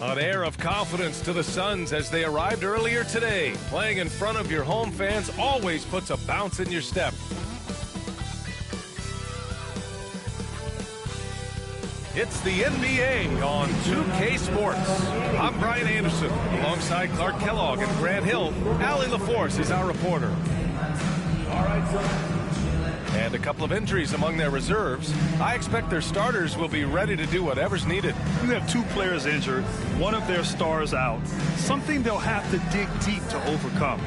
An air of confidence to the Suns as they arrived earlier today. Playing in front of your home fans always puts a bounce in your step. It's the NBA on 2K Sports. I'm Brian Anderson. Alongside Clark Kellogg and Grant Hill, Allie LaForce is our reporter. And a couple of injuries among their reserves. I expect their starters will be ready to do whatever's needed. You have two players injured, one of their stars out, something they'll have to dig deep to overcome.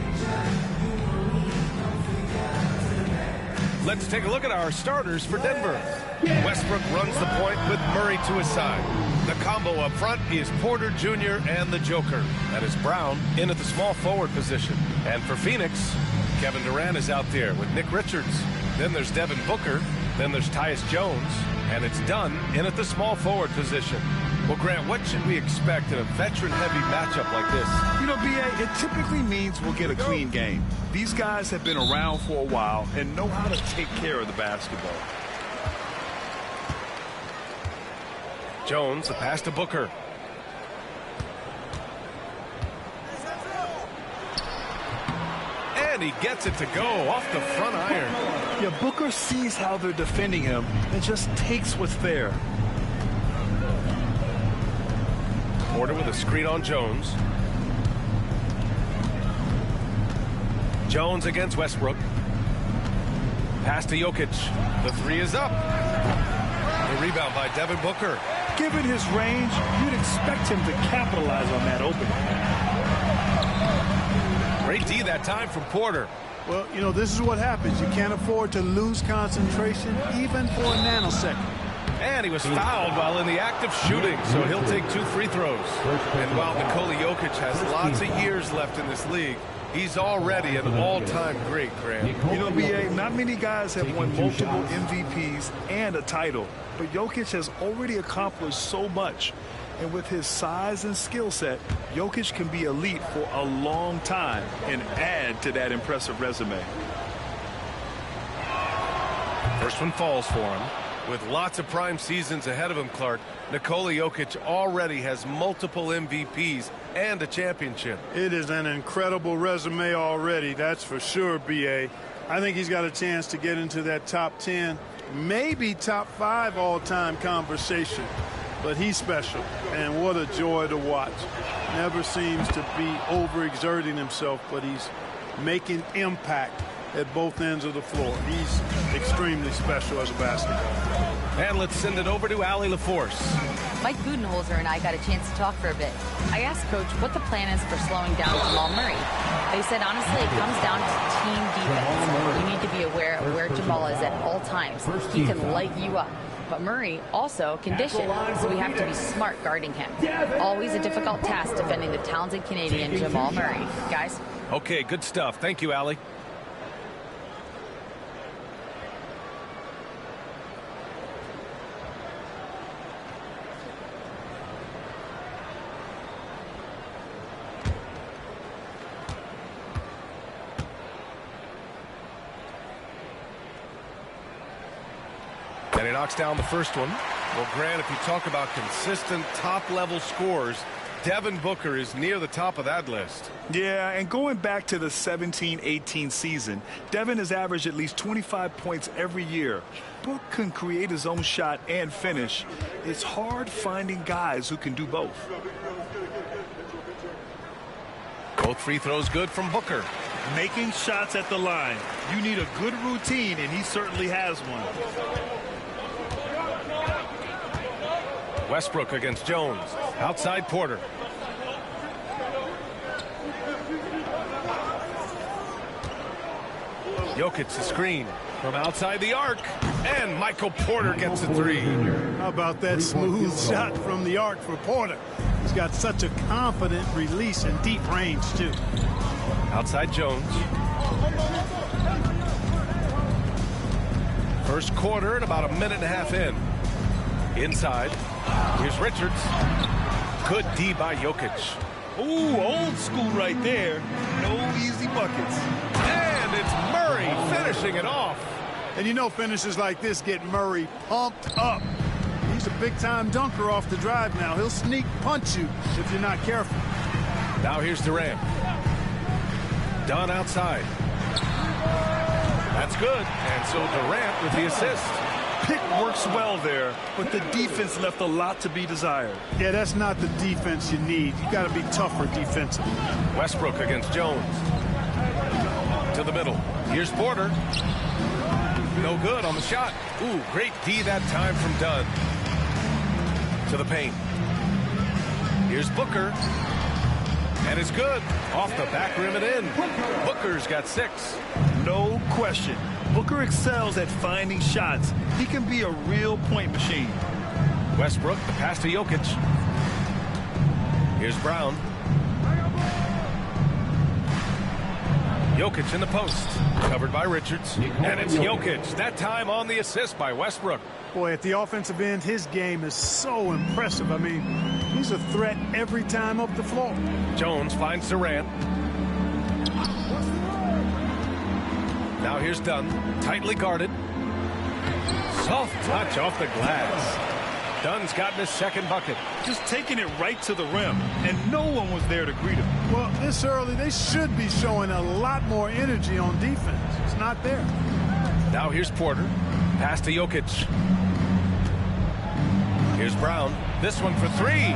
Let's take a look at our starters for Denver. Westbrook runs the point with Murray to his side. The combo up front is Porter Jr. and the Joker. That is Brown in at the small forward position. And for Phoenix, Kevin Durant is out there with Nick Richards. Then there's Devin Booker. Then there's Tyus Jones. And it's Dunn in at the small forward position. Well, Grant, what should we expect in a veteran-heavy matchup like this? You know, B.A., it typically means we'll get a clean game. These guys have been around for a while and know how to take care of the basketball. Jones, the pass to Booker. And he gets it to go off the front iron. Yeah, Booker sees how they're defending him and just takes what's there. Porter with a screen on Jones. Jones against Westbrook. Pass to Jokic. The three is up. The rebound by Devin Booker. Given his range, you'd expect him to capitalize on that opening. Great D that time from Porter. Well, you know, this is what happens. You can't afford to lose concentration even for a nanosecond. And he was fouled while in the act of shooting, so he'll take 2 free throws. And while Nikola Jokic has lots of years left in this league, he's already an all-time great, Grant. You know, B.A., not many guys have won multiple MVPs and a title, but Jokic has already accomplished so much. And with his size and skill set, Jokic can be elite for a long time and add to that impressive resume. First one falls for him. With lots of prime seasons ahead of him, Clark, Nikola Jokic already has multiple MVPs and a championship. It is an incredible resume already, that's for sure, B.A. I think he's got a chance to get into that top 10, maybe top 5 all-time conversation. But he's special, and what a joy to watch. Never seems to be overexerting himself, but he's making impact at both ends of the floor. He's extremely special as a basketball. And let's send it over to Allie LaForce. Mike Budenholzer and I got a chance to talk for a bit. I asked Coach what the plan is for slowing down Jamal Murray. They said, honestly, it comes down to team defense. You need to be aware of where Jamal is at all times. He can light you up. But Murray also can dish it, so we have to be smart guarding him. Always a difficult task defending the talented Canadian Jamal Murray. Guys? Okay, good stuff. Thank you, Allie. And he knocks down the first one. Well, Grant, if you talk about consistent top-level scores, Devin Booker is near the top of that list. Yeah, and going back to the 17-18 season, Devin has averaged at least 25 points every year. Book can create his own shot and finish. It's hard finding guys who can do both. Both free throws good from Booker. Making shots at the line. You need a good routine, and he certainly has one. Westbrook against Jones. Outside Porter. Jokic the screen from outside the arc. And Michael Porter gets a three. How about that smooth shot from the arc for Porter? He's got such a confident release and deep range, too. Outside Jones. First quarter and about a minute and a half in. Inside. Here's Richards. Good D by Jokic. Ooh, old school right there. No easy buckets. And it's Murray finishing it off. And you know finishes like this get Murray pumped up. He's a big-time dunker off the drive now. He'll sneak punch you if you're not careful. Now here's Durant. Dunn outside. That's good. And so Durant with the assist. Pick works well there, but the defense left a lot to be desired. Yeah, that's not the defense you need. You got to be tougher defensively. Westbrook against Jones. To the middle. Here's Porter. No good on the shot. Ooh, great D that time from Dunn. To the paint. Here's Booker. And it's good. Off the back rim and in. Booker's got 6. No question. Booker excels at finding shots. He can be a real point machine. Westbrook, the pass to Jokic. Here's Brown. Jokic in the post. Covered by Richards. And it's Jokic. That time on the assist by Westbrook. Boy, at the offensive end, his game is so impressive. I mean, he's a threat every time up the floor. Jones finds Durant. Now here's Dunn. Tightly guarded. Soft touch off the glass. Dunn's gotten his second bucket. Just taking it right to the rim, and no one was there to greet him. Well, this early, they should be showing a lot more energy on defense. It's not there. Now here's Porter. Pass to Jokic. Here's Brown. This one for 3.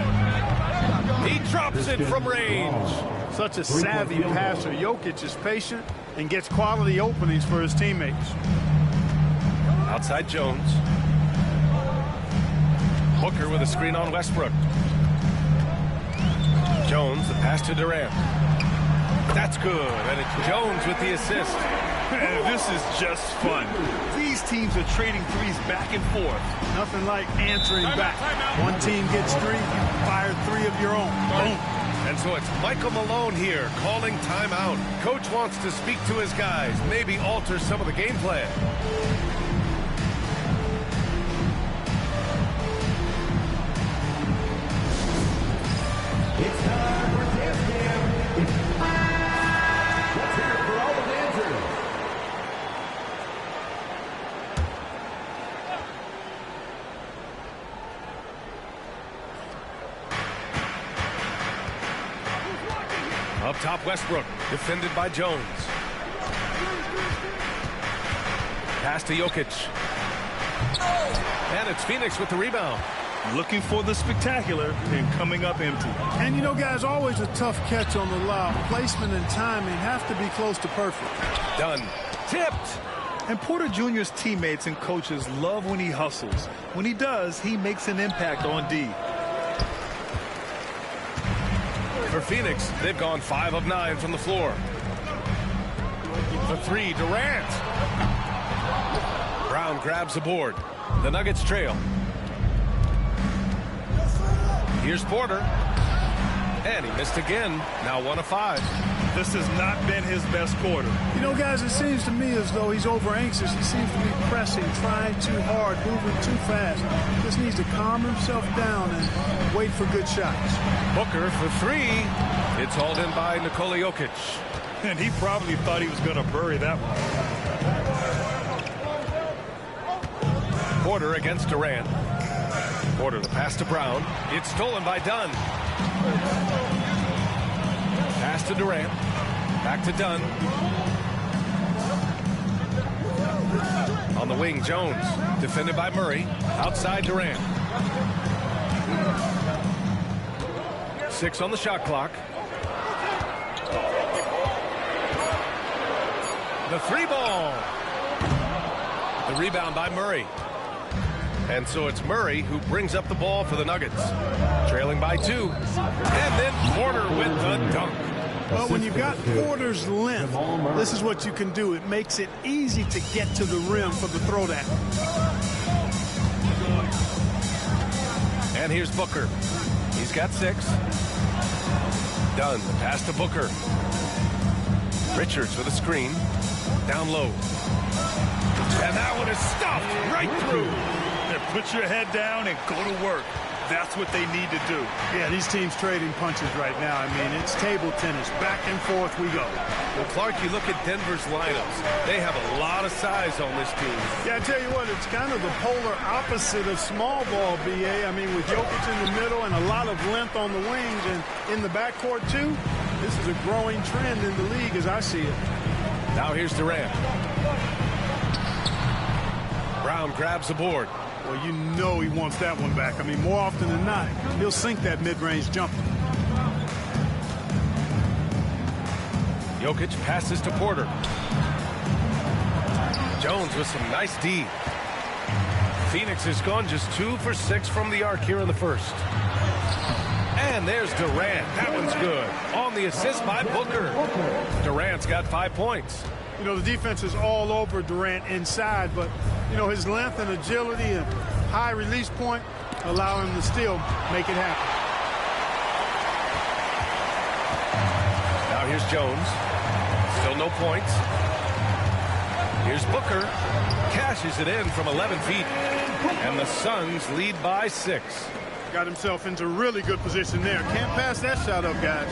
He drops it from range. Such a savvy passer. Jokic is patient and gets quality openings for his teammates. Outside Jones. Booker with a screen on Westbrook. Jones, the pass to Durant. That's good, and it's Jones with the assist. This is just fun. These teams are trading threes back and forth. Nothing like answering back. One team gets 3, you fire 3 of your own. Boom. And so it's Michael Malone here calling timeout. Coach wants to speak to his guys, maybe alter some of the game plan. It's time for Dance Cam. Let's hear it for all the dancers. Up top, Westbrook, defended by Jones. Pass to Jokic. And it's Phoenix with the rebound. Looking for the spectacular and coming up empty. And, you know, guys, always a tough catch on the lob. Placement and timing have to be close to perfect. Done. Tipped. And Porter Jr.'s teammates and coaches love when he hustles. When he does, he makes an impact on D. For Phoenix, they've gone 5 of 9 from the floor. For 3, Durant. Brown grabs the board. The Nuggets trail. Here's Porter. And he missed again. Now 1 of 5. This has not been his best quarter. You know, guys, it seems to me as though he's over anxious. He seems to be pressing, trying too hard, moving too fast. Just needs to calm himself down and wait for good shots. Booker for 3. It's hauled in by Nikola Jokic. And he probably thought he was going to bury that one. Porter against Durant. Porter, the pass to Brown. It's stolen by Dunn. Pass to Durant. Back to Dunn. On the wing, Jones. Defended by Murray. Outside Durant. 6 on the shot clock. The 3 ball. The rebound by Murray. And so it's Murray who brings up the ball for the Nuggets. Trailing by 2. And then Porter with the dunk. Well, when you've got Porter's length, this is what you can do. It makes it easy to get to the rim for the throwdown. And here's Booker. He's got 6. Dunn, the pass to Booker. Richards with a screen. Down low. And that one is stuffed right through. Put your head down and go to work. That's what they need to do. Yeah, these teams trading punches right now. I mean, it's table tennis. Back and forth we go. Well, Clark, you look at Denver's lineups. They have a lot of size on this team. Yeah, I tell you what, it's kind of the polar opposite of small ball, B.A. I mean, with Jokic in the middle and a lot of length on the wings and in the backcourt, too, this is a growing trend in the league as I see it. Now here's Durant. Brown grabs the board. Well, you know he wants that one back. I mean, more often than not, he'll sink that mid-range jumper. Jokic passes to Porter. Jones with some nice D. Phoenix has gone just 2 for 6 from the arc here in the first. And there's Durant. That one's good. On the assist by Booker. Durant's got 5 points. You know, the defense is all over Durant inside, but, you know, his length and agility and high release point allow him to still make it happen. Now here's Jones. Still no points. Here's Booker. Cashes it in from 11 feet. And the Suns lead by 6. Got himself into really good position there. Can't pass that shot up, guys.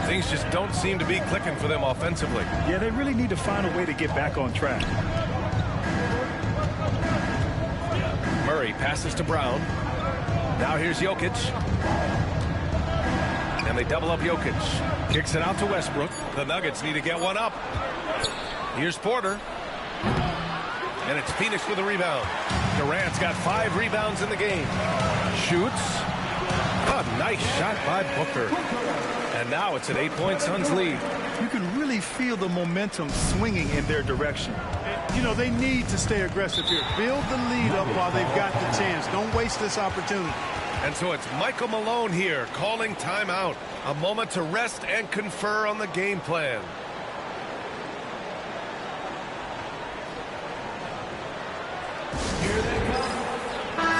Things just don't seem to be clicking for them offensively. Yeah, they really need to find a way to get back on track. Murray passes to Brown. Now here's Jokic. And they double up Jokic. Kicks it out to Westbrook. The Nuggets need to get one up. Here's Porter. And it's Phoenix with a rebound. Durant's got 5 rebounds in the game. Shoots. A nice shot by Booker. And now it's an 8-point Suns lead. You can really feel the momentum swinging in their direction. You know, they need to stay aggressive here. Build the lead up while they've got the chance. Don't waste this opportunity. And so it's Michael Malone here calling timeout. A moment to rest and confer on the game plan.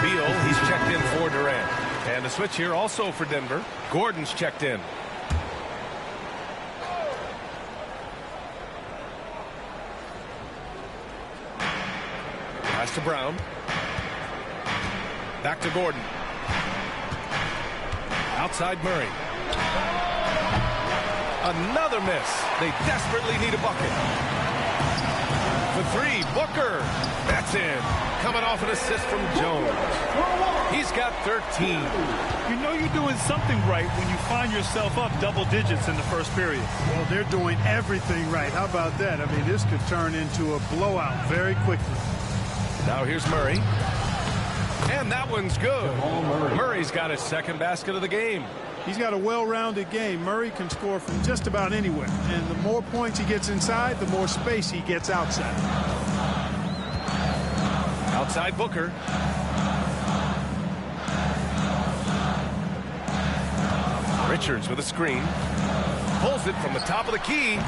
Beal, he's checked in for Durant. And the switch here also for Denver. Gordon's checked in. Pass to Brown. Back to Gordon. Outside Murray. Another miss. They desperately need a bucket. For 3, Booker. That's in. Coming off an assist from Jones. He's got 13. You know you're doing something right when you find yourself up double digits in the first period. Well, they're doing everything right. How about that? I mean, this could turn into a blowout very quickly. Now here's Murray. And that one's good. Murray's got his second basket of the game. He's got a well-rounded game. Murray can score from just about anywhere. And the more points he gets inside, the more space he gets outside. Outside Booker. Richards with a screen. Pulls it from the top of the key.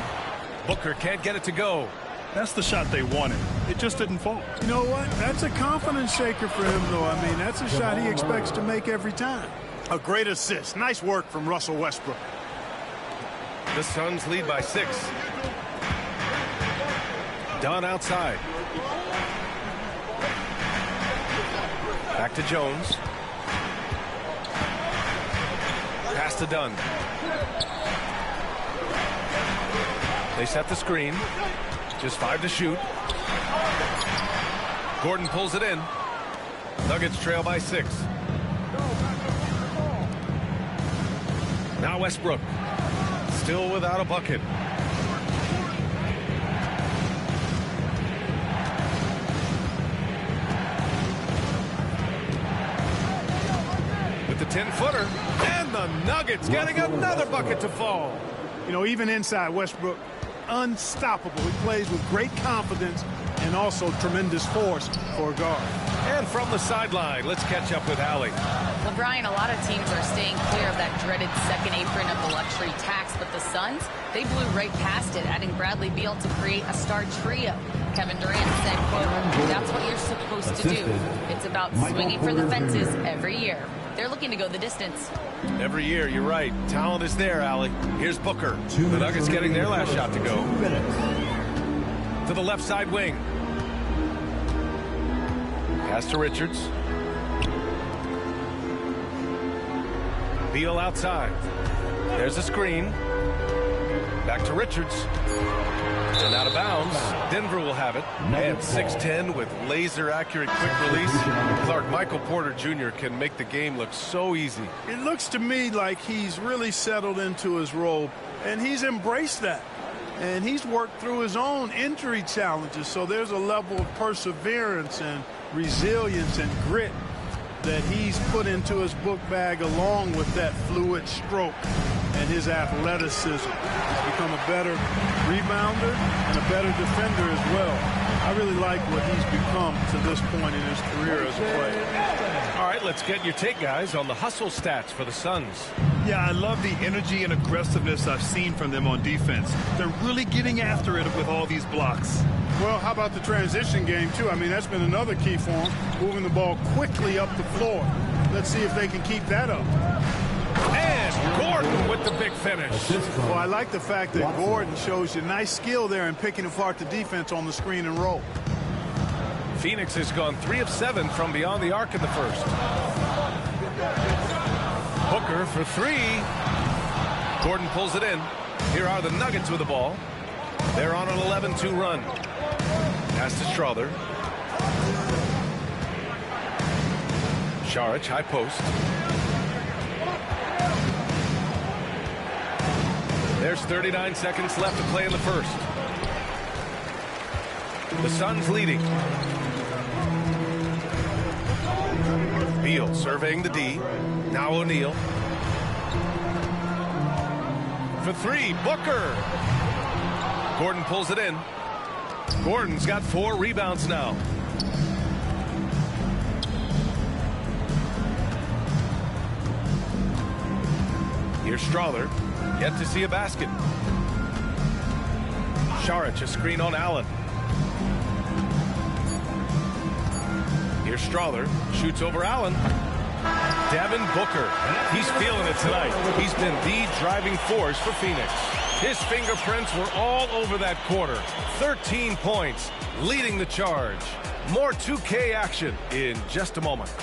Booker can't get it to go. That's the shot they wanted. It just didn't fall. You know what? That's a confidence shaker for him, though. I mean, that's a shot he expects to make every time. A great assist. Nice work from Russell Westbrook. The Suns lead by 6. Dunn outside. Back to Jones. Pass to Dunn. They set the screen. Just 5 to shoot. Gordon pulls it in. Nuggets trail by 6. Now Westbrook. Still without a bucket. With the 10-footer. And the Nuggets getting another bucket to fall. You know, even inside, Westbrook, unstoppable. He plays with great confidence and also tremendous force for a guard. And from the sideline, let's catch up with Allie. Well, Brian, a lot of teams are staying clear of that dreaded second apron of the luxury tax, but the Suns, they blew right past it, adding Bradley Beal to create a star trio. Kevin Durant said, quote, "That's what you're supposed to do. It's about swinging for the fences every year." They're looking to go the distance. Every year, you're right. Talent is there, Allie. Here's Booker. The Nuggets getting their last shot to go. To the left side wing. Pass to Richards. Beal outside. There's a screen. Back to Richards. And out of bounds. Denver will have it. And 6'10" with laser-accurate quick release. Clark, Michael Porter Jr. can make the game look so easy. It looks to me like he's really settled into his role, and he's embraced that. And he's worked through his own injury challenges, so there's a level of perseverance and resilience and grit that he's put into his book bag, along with that fluid stroke and his athleticism. He's become a better rebounder and a better defender as well. I really like what he's become to this point in his career as a player. All right, let's get your take, guys, on the hustle stats for the Suns. Yeah, I love the energy and aggressiveness I've seen from them on defense. They're really getting after it with all these blocks. Well, how about the transition game, too? I mean, that's been another key for them, moving the ball quickly up the floor. Let's see if they can keep that up. And Gordon with the big finish. Well, I like the fact that Gordon shows you nice skill there in picking apart the defense on the screen and roll. Phoenix has gone 3 of 7 from beyond the arc in the first. Booker for 3. Gordon pulls it in. Here are the Nuggets with the ball. They're on an 11-2 run. Pass to Strother. Saric, high post. There's 39 seconds left to play in the first. The Suns leading. Beal surveying the D. Now O'Neal. For 3, Booker. Gordon pulls it in. Gordon's got 4 rebounds now. Here's Strother. Yet to see a basket. Saric, a screen on Allen. Here's Strother. Shoots over Allen. Devin Booker. He's feeling it tonight. He's been the driving force for Phoenix. His fingerprints were all over that quarter. 13 points, leading the charge. More 2K action in just a moment.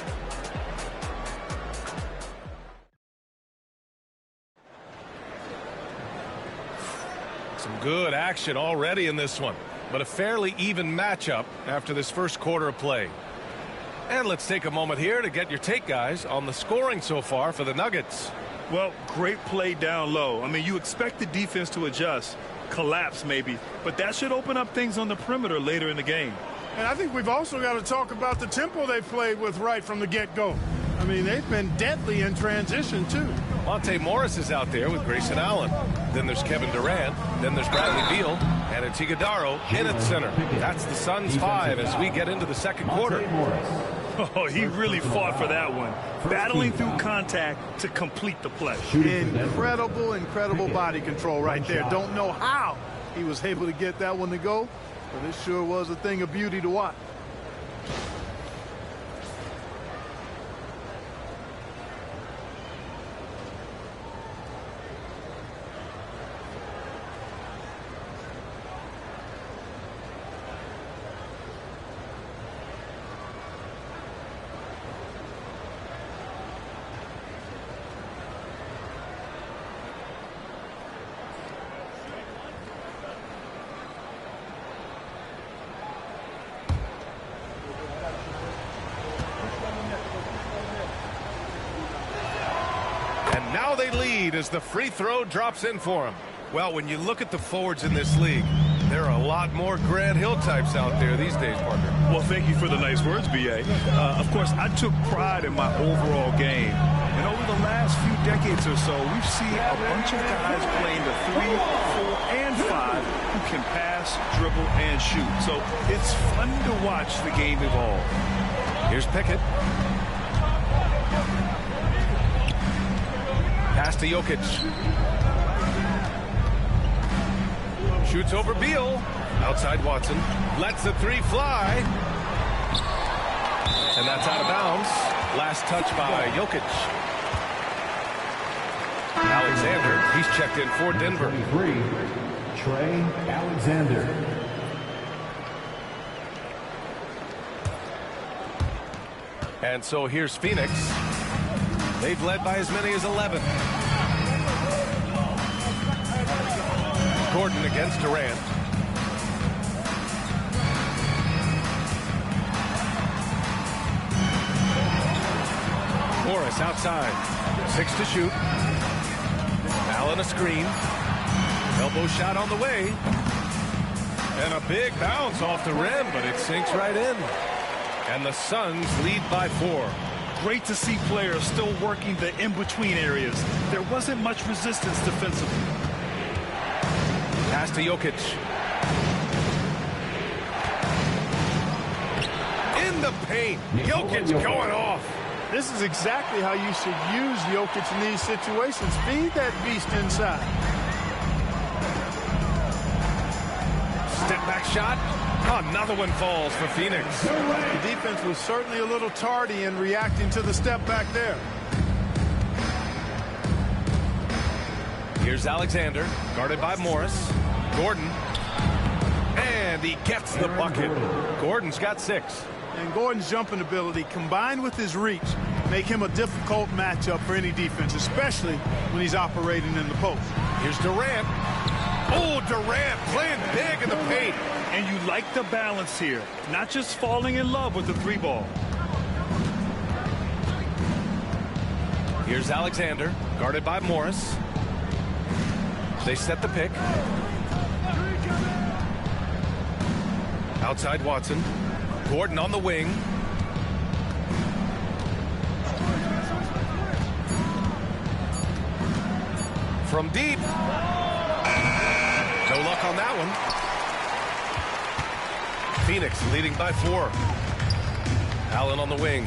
Some good action already in this one, but a fairly even matchup after this first quarter of play. And let's take a moment here to get your take, guys, on the scoring so far for the Nuggets. Well, great play down low. I mean, you expect the defense to adjust, collapse maybe, but that should open up things on the perimeter later in the game. And I think we've also got to talk about the tempo they played with right from the get-go. I mean, they've been deadly in transition, too. Monte Morris is out there with Grayson Allen. Then there's Kevin Durant. Then there's Bradley Beal. And Iguodala in at center. That's the Suns' 5 as we get into the second quarter. Oh, he really fought for that one. Battling through contact to complete the play. Incredible body control right there. Don't know how he was able to get that one to go, but it sure was a thing of beauty to watch. Now they lead as the free throw drops in for them. Well, when you look at the forwards in this league, there are a lot more Grant Hill types out there these days, Parker. Well, thank you for the nice words, B.A. Of course, I took pride in my overall game. And over the last few decades or so, we've seen a bunch of guys playing the 3, 4, and 5 who can pass, dribble, and shoot. So it's fun to watch the game evolve. Here's Pickett. Pass to Jokic. Shoots over Beal. Outside Watson. Lets the 3 fly. And that's out of bounds. Last touch by Jokic. Alexander, he's checked in for Denver. Trey Alexander. And so here's Phoenix. They've led by as many as 11. Gordon against Durant. Morris outside. 6 to shoot. Allen a screen. Elbow shot on the way. And a big bounce off the rim, but it sinks right in. And the Suns lead by 4. Great to see players still working the in-between areas. There wasn't much resistance defensively. Pass to Jokic. In the paint. Jokic going off. This is exactly how you should use Jokic in these situations. Feed that beast inside. Step back shot. Another one falls for Phoenix. The defense was certainly a little tardy in reacting to the step back there. Here's Alexander, guarded by Morris. Gordon. And he gets the bucket. Gordon's got 6. And Gordon's jumping ability, combined with his reach, make him a difficult matchup for any defense, especially when he's operating in the post. Here's Durant. Oh, Durant playing big in the paint. And you like the balance here, not just falling in love with the 3-ball. Here's Alexander, guarded by Morris. They set the pick. Outside Watson. Gordon on the wing. From deep. No luck on that one. Phoenix leading by 4. Allen on the wing.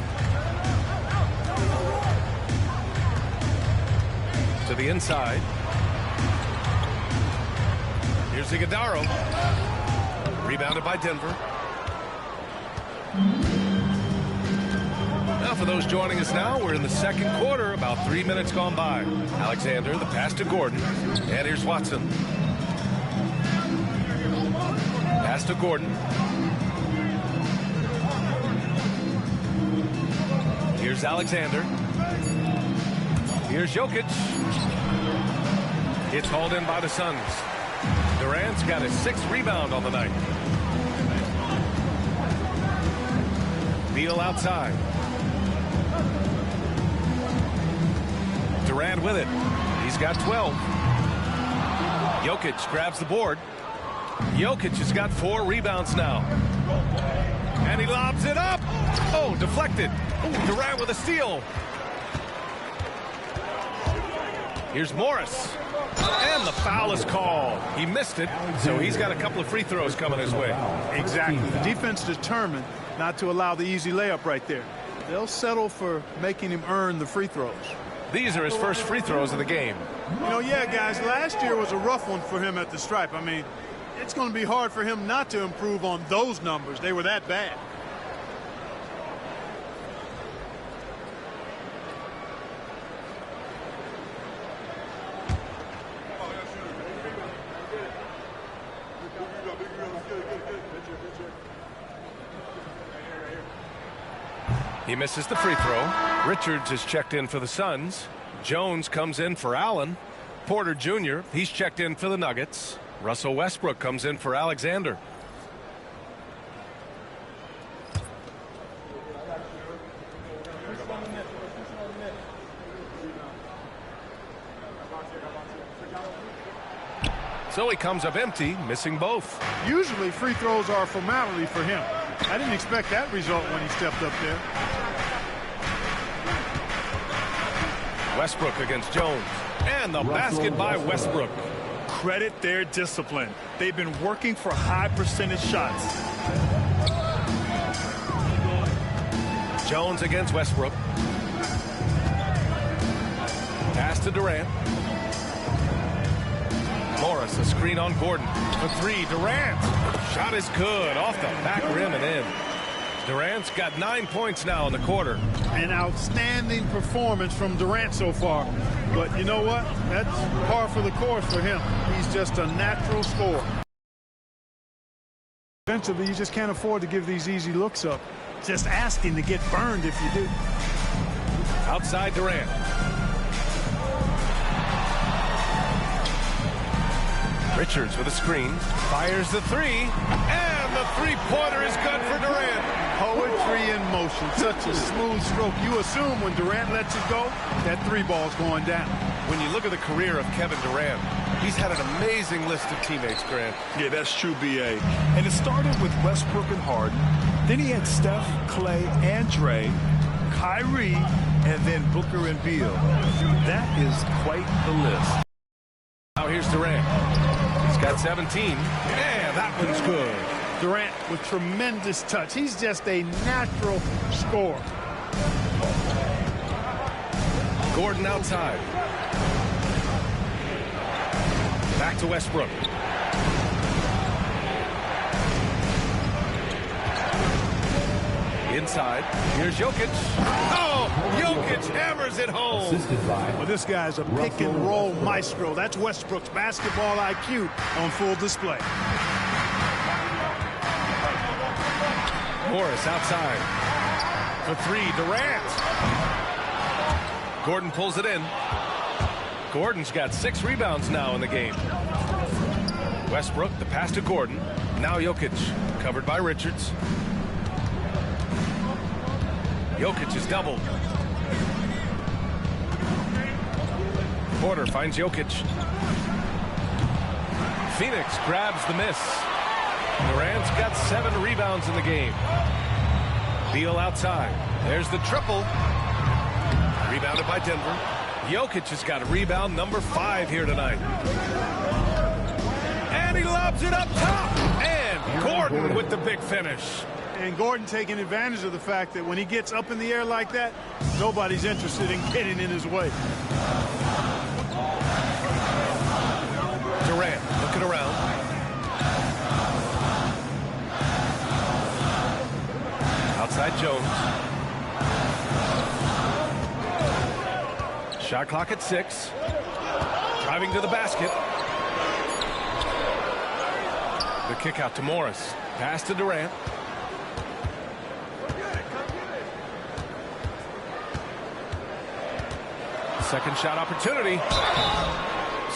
To the inside. Here's Iguodala. Rebounded by Denver. Now for those joining us now, we're in the second quarter, about 3 minutes gone by. Alexander, the pass to Gordon. And here's Watson. Pass to Gordon. Here's Alexander. Here's Jokic. It's hauled in by the Suns. Durant's got his 6th rebound on the night. Beal outside. Durant with it. He's got 12. Jokic grabs the board. Jokic has got 4 rebounds now. And he lobs it up. Oh, deflected. Durant with a steal. Here's Morris. And the foul is called. He missed it, so he's got a couple of free throws coming his way. Exactly. The defense determined not to allow the easy layup right there. They'll settle for making him earn the free throws. These are his first free throws of the game. You know, yeah, guys, last year was a rough one for him at the stripe. I mean, it's going to be hard for him not to improve on those numbers. They were that bad. He misses the free throw. Richards is checked in for the Suns. Jones comes in for Allen. Porter Jr., he's checked in for the Nuggets. Russell Westbrook comes in for Alexander. So he comes up empty, missing both. Usually free throws are a formality for him. I didn't expect that result when he stepped up there. Westbrook against Jones. And the basket by Westbrook. Credit their discipline. They've been working for high percentage shots. Jones against Westbrook. Pass to Durant. Morris, a screen on Gordon. For 3, Durant. Shot is good. Off the back rim and in. Durant's got 9 points now in the quarter. An outstanding performance from Durant so far. But you know what? That's par for the course for him. He's just a natural scorer. Eventually, you just can't afford to give these easy looks up. Just asking to get burned if you do. Outside Durant. Richards with a screen. Fires the three. And the three-pointer is good for Durant. Poetry in motion. Such a smooth stroke. You assume when Durant lets it go, that three ball's going down. When you look at the career of Kevin Durant, he's had an amazing list of teammates, Grant. Yeah, that's true, B.A. And it started with Westbrook and Harden. Then he had Steph, Clay, and Dre, Kyrie, and then Booker and Beal. That is quite the list. Now here's Durant. He's got 17. And that one's good. Durant with tremendous touch. He's just a natural scorer. Gordon outside. Back to Westbrook. Inside. Here's Jokic. Oh, Jokic hammers it home. Well, this guy's a pick and roll maestro. That's Westbrook's basketball IQ on full display. Morris outside. For three, Durant. Gordon pulls it in. Gordon's got 6 rebounds now in the game. Westbrook, the pass to Gordon. Now Jokic, covered by Richards. Jokic is doubled. Porter finds Jokic. Phoenix grabs the miss. Durant's got 7 rebounds in the game. Beal outside. There's the triple. Rebounded by Denver. Jokic has got a rebound number 5 here tonight. And he lobs it up top. And Gordon with the big finish. And Gordon taking advantage of the fact that when he gets up in the air like that, nobody's interested in getting in his way. Durant looking around. Outside Jones. Shot clock at 6. Driving to the basket. The kick out to Morris. Pass to Durant. Second shot opportunity.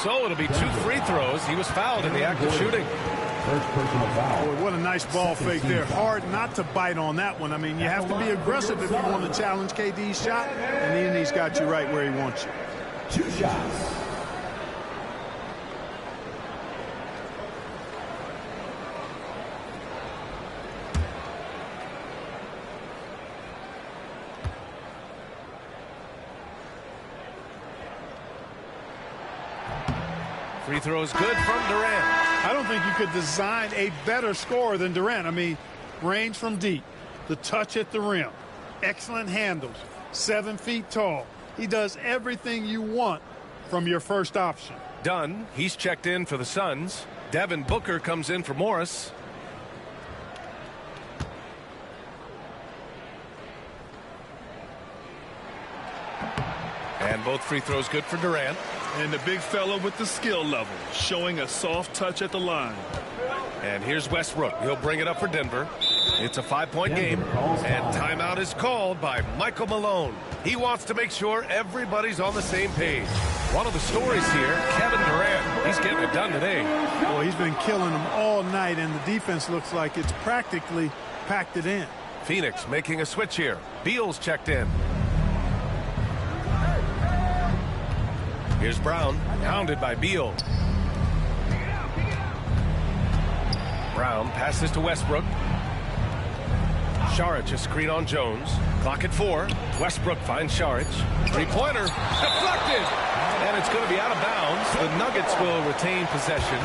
So it'll be 2 free throws. He was fouled in the act of shooting. First personal foul. Boy, what a nice ball fake there. Hard not to bite on that one. I mean, you have to be aggressive if you want to challenge KD's shot. And then he's got you right where he wants you. 2 shots. Free throw is good from Durant. I don't think you could design a better scorer than Durant. I mean, range from deep, the touch at the rim, excellent handles, 7 feet tall. He does everything you want from your first option. Dunn, he's checked in for the Suns. Devin Booker comes in for Morris. And both free throws good for Durant. And the big fella with the skill level, showing a soft touch at the line. And here's Westbrook. He'll bring it up for Denver. It's a 5-point game. And timeout is called by Michael Malone. He wants to make sure everybody's on the same page. One of the stories here, Kevin Durant. He's getting it done today. Boy, he's been killing them all night, and the defense looks like it's practically packed it in. Phoenix making a switch here. Beal's checked in. Here's Brown, hounded by Beal. Brown passes to Westbrook. Saric a screen on Jones. Clock at 4. Westbrook finds Saric. Three-pointer deflected. And it's going to be out of bounds. The Nuggets will retain possession.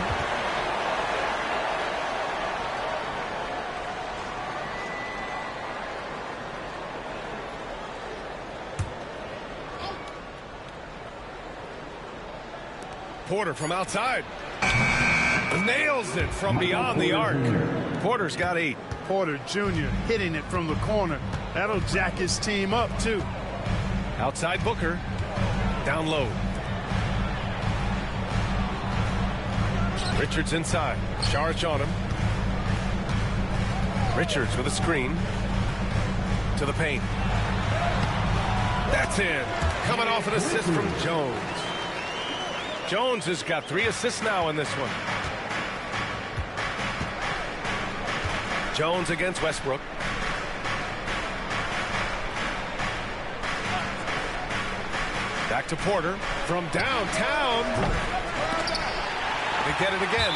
Porter from outside. Nails it from beyond the arc. Porter's got 8. Porter Jr. hitting it from the corner. That'll jack his team up, too. Outside Booker. Down low. Richards inside. Saric on him. Richards with a screen. To the paint. That's in. Coming off an assist from Jones. Jones has got 3 assists now in this one. Jones against Westbrook. Back to Porter from downtown. They get it again.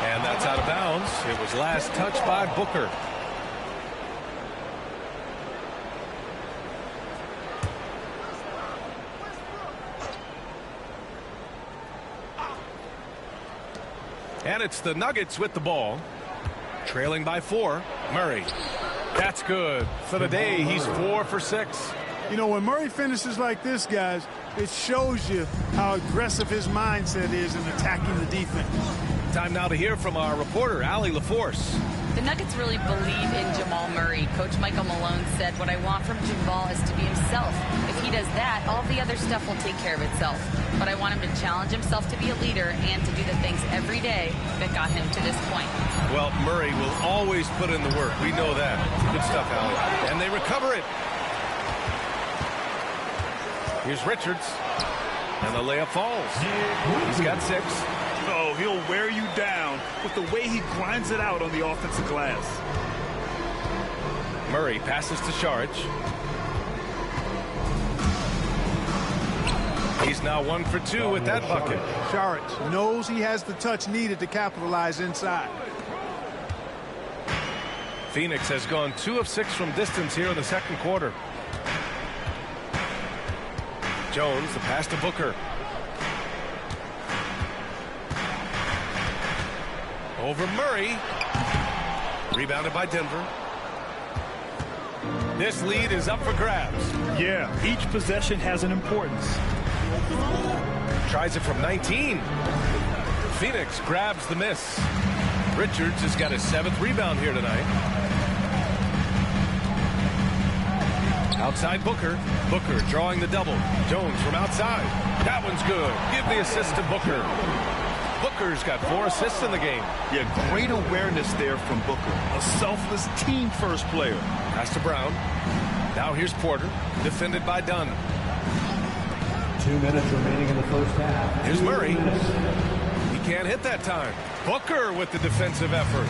And that's out of bounds. It was last touched by Booker. And it's the Nuggets with the ball. Trailing by 4. Murray. That's good. For the day, he's 4 for 6. You know, when Murray finishes like this, guys, it shows you how aggressive his mindset is in attacking the defense. Time now to hear from our reporter, Allie LaForce. The Nuggets really believe in Jamal Murray. Coach Michael Malone said, what I want from Jamal is to be himself. If he does that, all the other stuff will take care of itself. But I want him to challenge himself to be a leader and to do the things every day that got him to this point. Well, Murray will always put in the work. We know that. Good stuff, Allie. And they recover it. Here's Richards. And the layup falls. He's got 6. Oh, he'll wear you down with the way he grinds it out on the offensive glass. Murray passes to Saric. He's now 1 for 2 with that bucket. Saric knows he has the touch needed to capitalize inside. Phoenix has gone 2 of 6 from distance here in the second quarter. Jones, the pass to Booker. Over Murray. Rebounded by Denver. This lead is up for grabs. Yeah, each possession has an importance. Tries it from 19. Phoenix grabs the miss. Richards has got his 7th rebound here tonight. Outside Booker. Booker drawing the double. Jones from outside. That one's good. Give the assist to Booker. Booker's got 4 assists in the game. Yeah, great awareness there from Booker. A selfless team-first player. Pass to Brown. Now here's Porter. Defended by Dunn. 2 minutes remaining in the first half. Here's Murray. He can't hit that time. Booker with the defensive effort.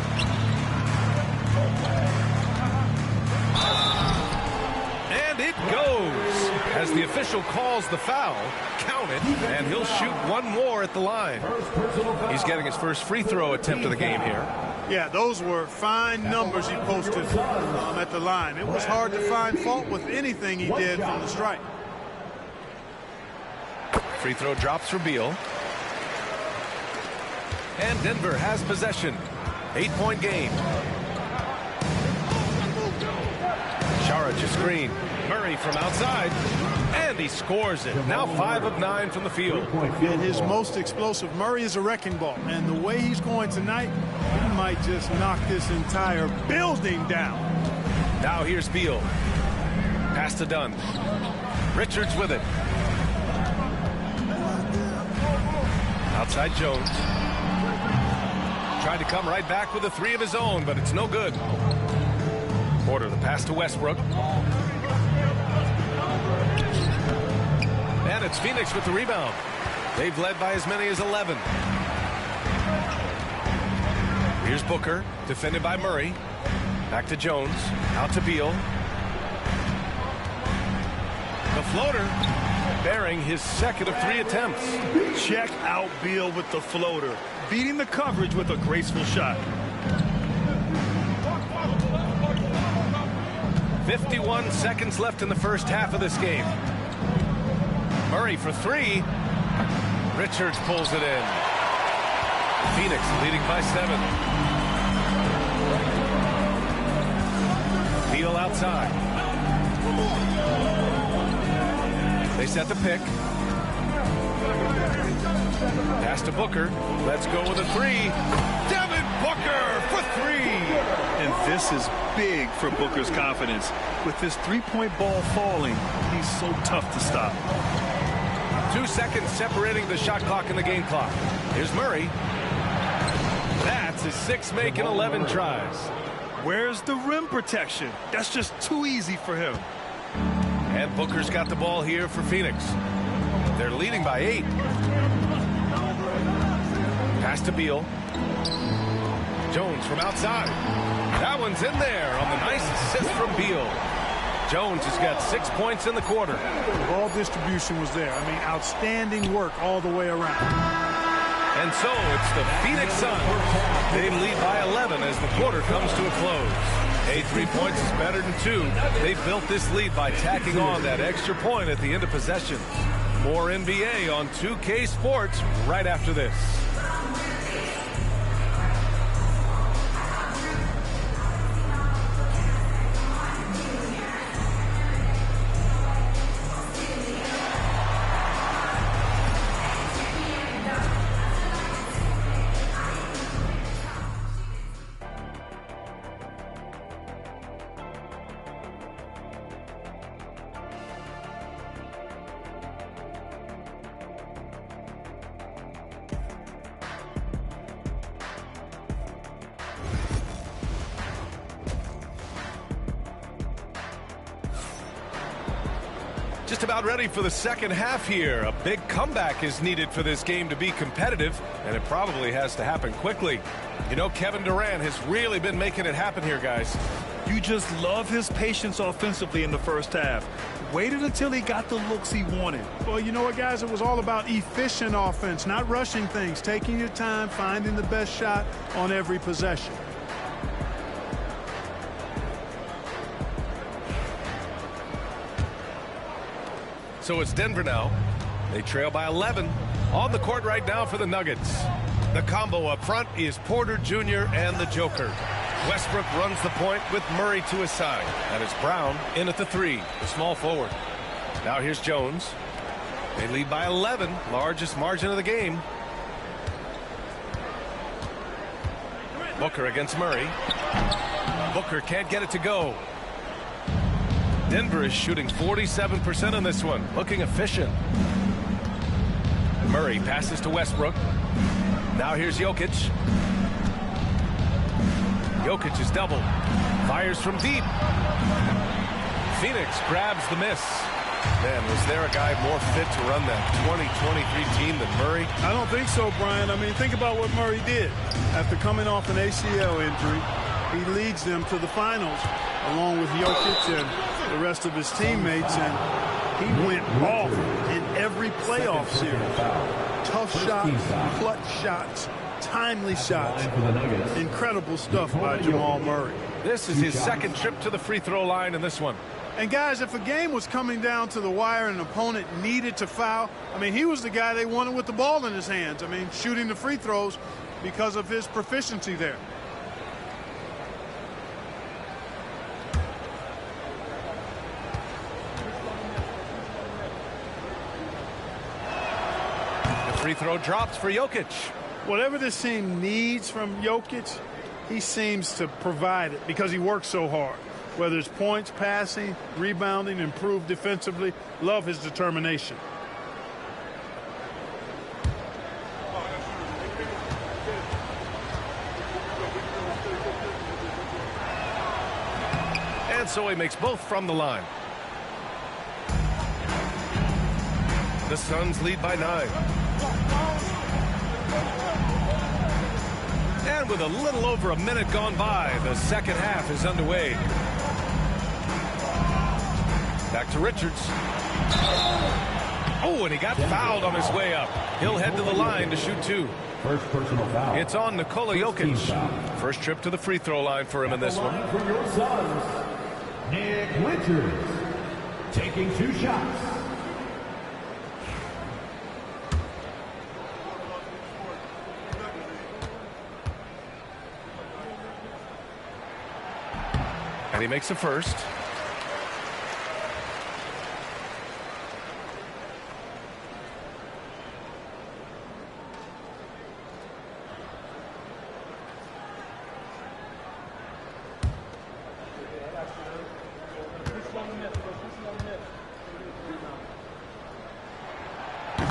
And it goes. As the official calls the foul, count it, and he'll shoot 1 more at the line. He's getting his first free throw attempt of the game here. Yeah, those were fine numbers he posted at the line. It was hard to find fault with anything he did from the strike. Free throw drops for Beal. And Denver has possession. 8-point game. Saric a screen. Murray from outside. And he scores it. Now 5 of 9 from the field. And his most explosive. Murray is a wrecking ball. And the way he's going tonight, he might just knock this entire building down. Now here's Beal. Pass to Dunn. Richards with it. Outside Jones. Tried to come right back with a 3 of his own, but it's no good. Porter, the pass to Westbrook. And it's Phoenix with the rebound. They've led by as many as 11. Here's Booker, defended by Murray. Back to Jones. Out to Beal. The floater, bearing his 2nd of 3 attempts. Check out Beal with the floater, beating the coverage with a graceful shot. 51 seconds left in the first half of this game. Murray for 3. Richards pulls it in. Phoenix leading by 7. Beal outside. They set the pick. Pass to Booker. Let's go with a 3. Devin Booker for 3. And this is big for Booker's confidence. With this 3-point ball falling, he's so tough to stop. 2 seconds separating the shot clock and the game clock. Here's Murray. That's his 6th make in 11 tries. Where's the rim protection? That's just too easy for him. And Booker's got the ball here for Phoenix. They're leading by 8. Pass to Beal. Jones from outside. That one's in there on the nice assist from Beal. Jones has got 6 points in the quarter. Ball distribution was there. I mean, outstanding work all the way around. And so it's the Phoenix Suns. They lead by 11 as the quarter comes to a close. 3 points is better than 2. They built this lead by tacking on that extra point at the end of possession. More NBA on 2K Sports right after this. Just about ready for the second half here. A big comeback is needed for this game to be competitive, and it probably has to happen quickly. You know, Kevin Durant has really been making it happen here, guys. You just love his patience offensively in the first half. Waited until he got the looks he wanted. Well, you know what, guys? It was all about efficient offense, not rushing things, taking your time, finding the best shot on every possession. So it's Denver now. They trail by 11. On the court right now for the Nuggets. The combo up front is Porter Jr. and the Joker. Westbrook runs the point with Murray to his side. That is Brown in at the 3, the small forward. Now here's Jones. They lead by 11, largest margin of the game. Booker against Murray. Booker can't get it to go. Denver is shooting 47% on this one, looking efficient. Murray passes to Westbrook. Now here's Jokic. Jokic is doubled. Fires from deep. Phoenix grabs the miss. Man, was there a guy more fit to run that 2023 team than Murray? I don't think so, Brian. I mean, think about what Murray did. After coming off an ACL injury, he leads them to the finals along with Jokic and the rest of his teammates, and he went off in every playoff series. Tough shots, clutch shots, timely shots. Incredible stuff by Jamal Murray. This is his second trip to the free throw line in this one. And guys, if a game was coming down to the wire and an opponent needed to foul, I mean, he was the guy they wanted with the ball in his hands. I mean, shooting the free throws because of his proficiency there. Free throw drops for Jokic. Whatever this team needs from Jokic, he seems to provide it because he works so hard. Whether it's points, passing, rebounding, improved defensively, love his determination. And so he makes both from the line. The Suns lead by 9. And with a little over a minute gone by, the second half is underway. Back to Richards. Oh, and he got fouled on his way up. He'll head to the line to shoot 2. First personal foul. It's on Nikola Jokic. First trip to the free throw line for him in this one. For your Suns, Nick Richards, taking 2 shots. And he makes the first.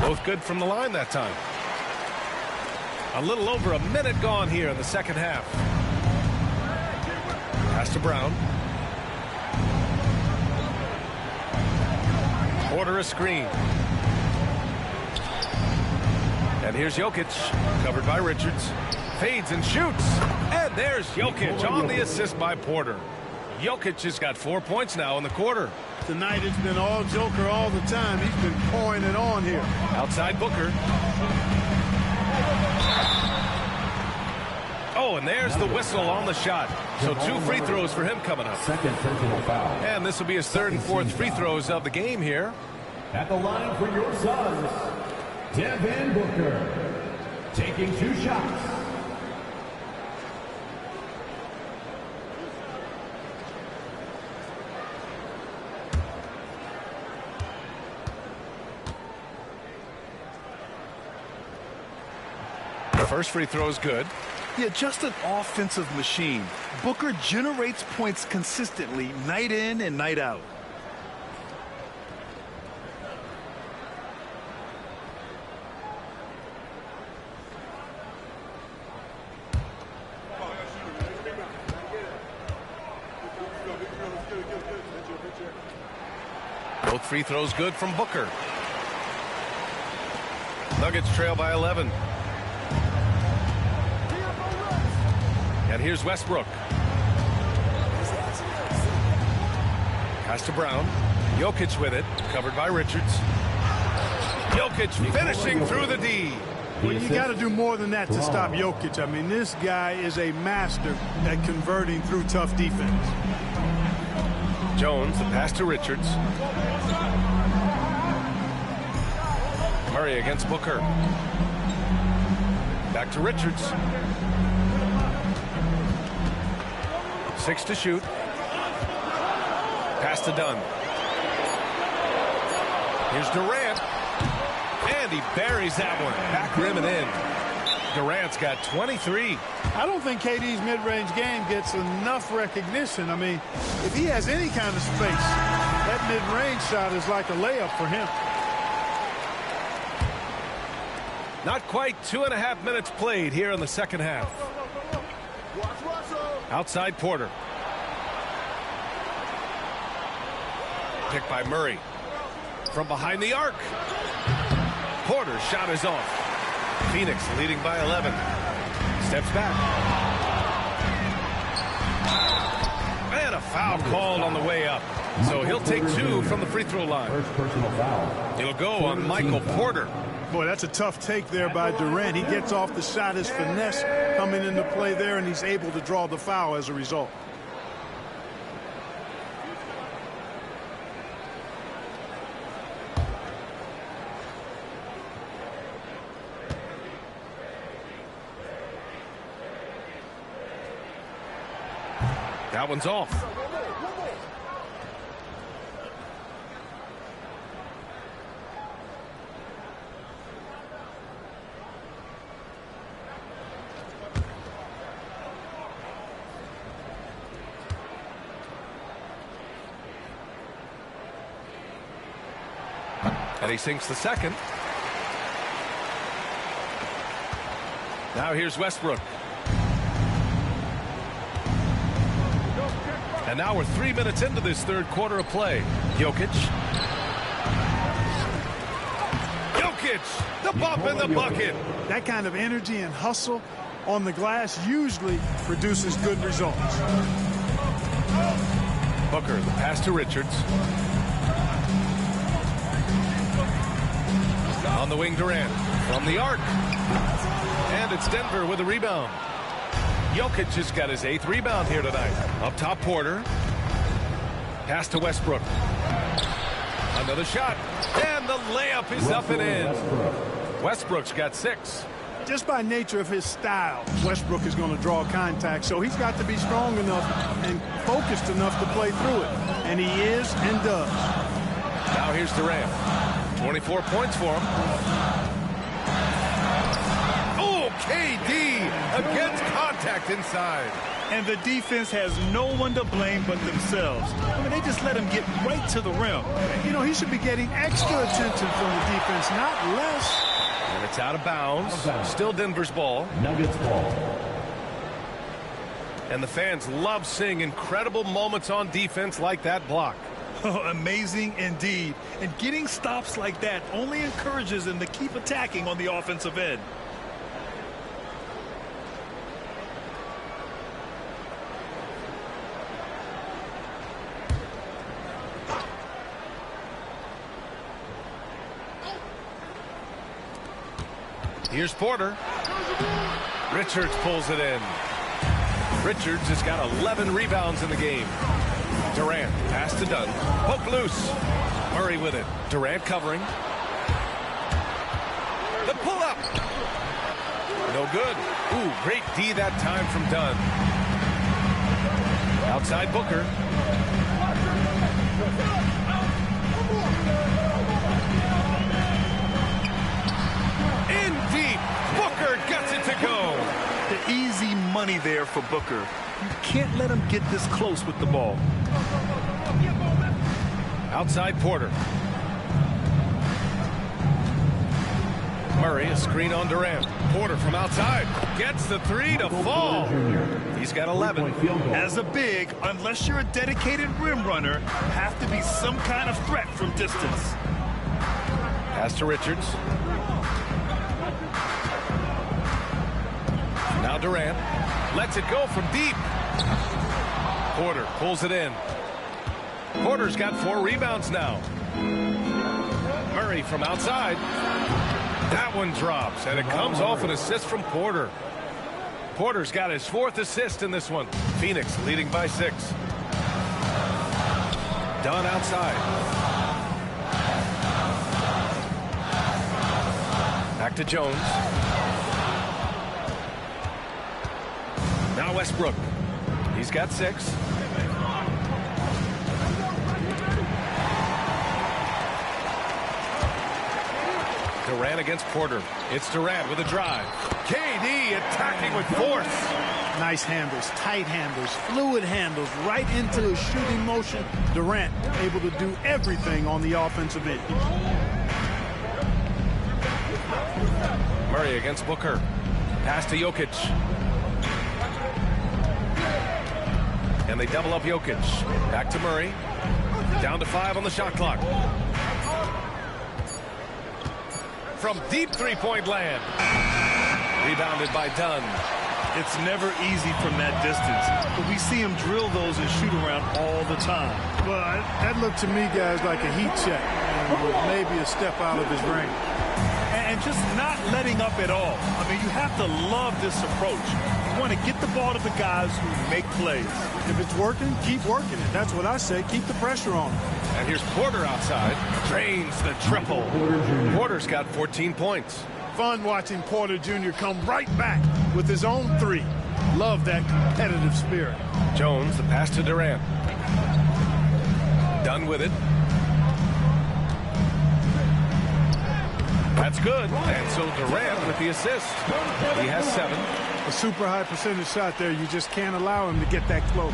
Both good from the line that time. A little over a minute gone here in the second half. Pass to Brown. Porter a screen. And here's Jokic, covered by Richards. Fades and shoots. And there's Jokic on the assist by Porter. Jokic has got 4 points now in the quarter. Tonight it's been all Joker all the time. He's been pouring it on here. Outside Booker. Oh, and there's the whistle on the shot. So 2 free throws for him coming up. Second personal foul. And this will be his 3rd and 4th free throws of the game here. At the line for your Suns, Devin Booker, taking 2 shots. The first free throw is good. Yeah, just an offensive machine. Booker generates points consistently, night in and night out. Both free throws good from Booker. Nuggets trail by 11. And here's Westbrook. Pass to Brown. Jokic with it. Covered by Richards. Jokic finishing through the D. Well, you got to do more than that to stop Jokic. I mean, this guy is a master at converting through tough defense. Jones, the pass to Richards. Murray against Booker. Back to Richards. 6 to shoot. Pass to Dunn. Here's Durant. And he buries that one. Back rim and in. Durant's got 23. I don't think KD's mid-range game gets enough recognition. I mean, if he has any kind of space, that mid-range shot is like a layup for him. Not quite 2.5 minutes played here in the second half. Outside Porter. Picked by Murray. From behind the arc. Porter's shot is off. Phoenix leading by 11. Steps back. And a foul called on the way up. So he'll take 2 from the free throw line. First personal foul. It'll go on Michael Porter. Boy, that's a tough take there by Durant. He gets off the shot, his finesse coming into play there, and he's able to draw the foul as a result. That one's off. And he sinks the second. Now here's Westbrook. And now we're 3 minutes into this third quarter of play. Jokic. Jokic, the bump in the bucket. That kind of energy and hustle on the glass usually produces good results. Booker, the pass to Richards. On the wing, Durant. From the arc. And it's Denver with a rebound. Jokic has got his 8th rebound here tonight. Up top, Porter. Pass to Westbrook. Another shot. And the layup is up and in. Westbrook's got 6. Just by nature of his style, Westbrook is going to draw contact, so he's got to be strong enough and focused enough to play through it. And he is and does. Now here's Durant. 24 points for him. Oh, KD against contact inside. And the defense has no one to blame but themselves. I mean, they just let him get right to the rim. You know, he should be getting extra attention from the defense, not less. And it's out of bounds. Still Denver's ball. Nuggets ball. And the fans love seeing incredible moments on defense like that block. Amazing indeed. And getting stops like that only encourages them to keep attacking on the offensive end. Here's Porter. Richards pulls it in. Richards has got 11 rebounds in the game. Durant, pass to Dunn. Poke loose. Murray with it. Durant covering. The pull-up. No good. Ooh, great D that time from Dunn. Outside Booker. In deep. Booker gets it to go. The easy money there for Booker. You can't let him get this close with the ball. Outside Porter. Murray, a screen on Durant. Porter from outside. Gets the three to fall. He's got 11. As a big, unless you're a dedicated rim runner, have to be some kind of threat from distance. Pass to Richards. Now Durant lets it go from deep. Porter pulls it in. Porter's got 4 rebounds now. Murray from outside. That one drops, and it comes off an assist from Porter. Porter's got his 4th assist in this one. Phoenix leading by 6. Dunn outside. Back to Jones. Now Westbrook. He's got 6. Durant against Porter. It's Durant with a drive. KD attacking with force. Nice handles, tight handles, fluid handles, right into his shooting motion. Durant able to do everything on the offensive end. Murray against Booker. Pass to Jokic. And they double up Jokic. Back to Murray. Down to 5 on the shot clock. From deep three-point land. Rebounded by Dunn. It's never easy from that distance, but we see him drill those and shoot around all the time. Well, that looked to me, guys, like a heat check. And maybe a step out of his range. And just not letting up at all. I mean, you have to love this approach. You want to get the ball to the guys who make plays. If it's working, keep working it. That's what I say. Keep the pressure on him. And here's Porter outside. Drains the triple. Porter's got 14 points. Fun watching Porter Jr. come right back with his own 3. Love that competitive spirit. Jones, the pass to Durant. Done with it. That's good. And so Durant with the assist. He has 7. A super high percentage shot there. You just can't allow him to get that close.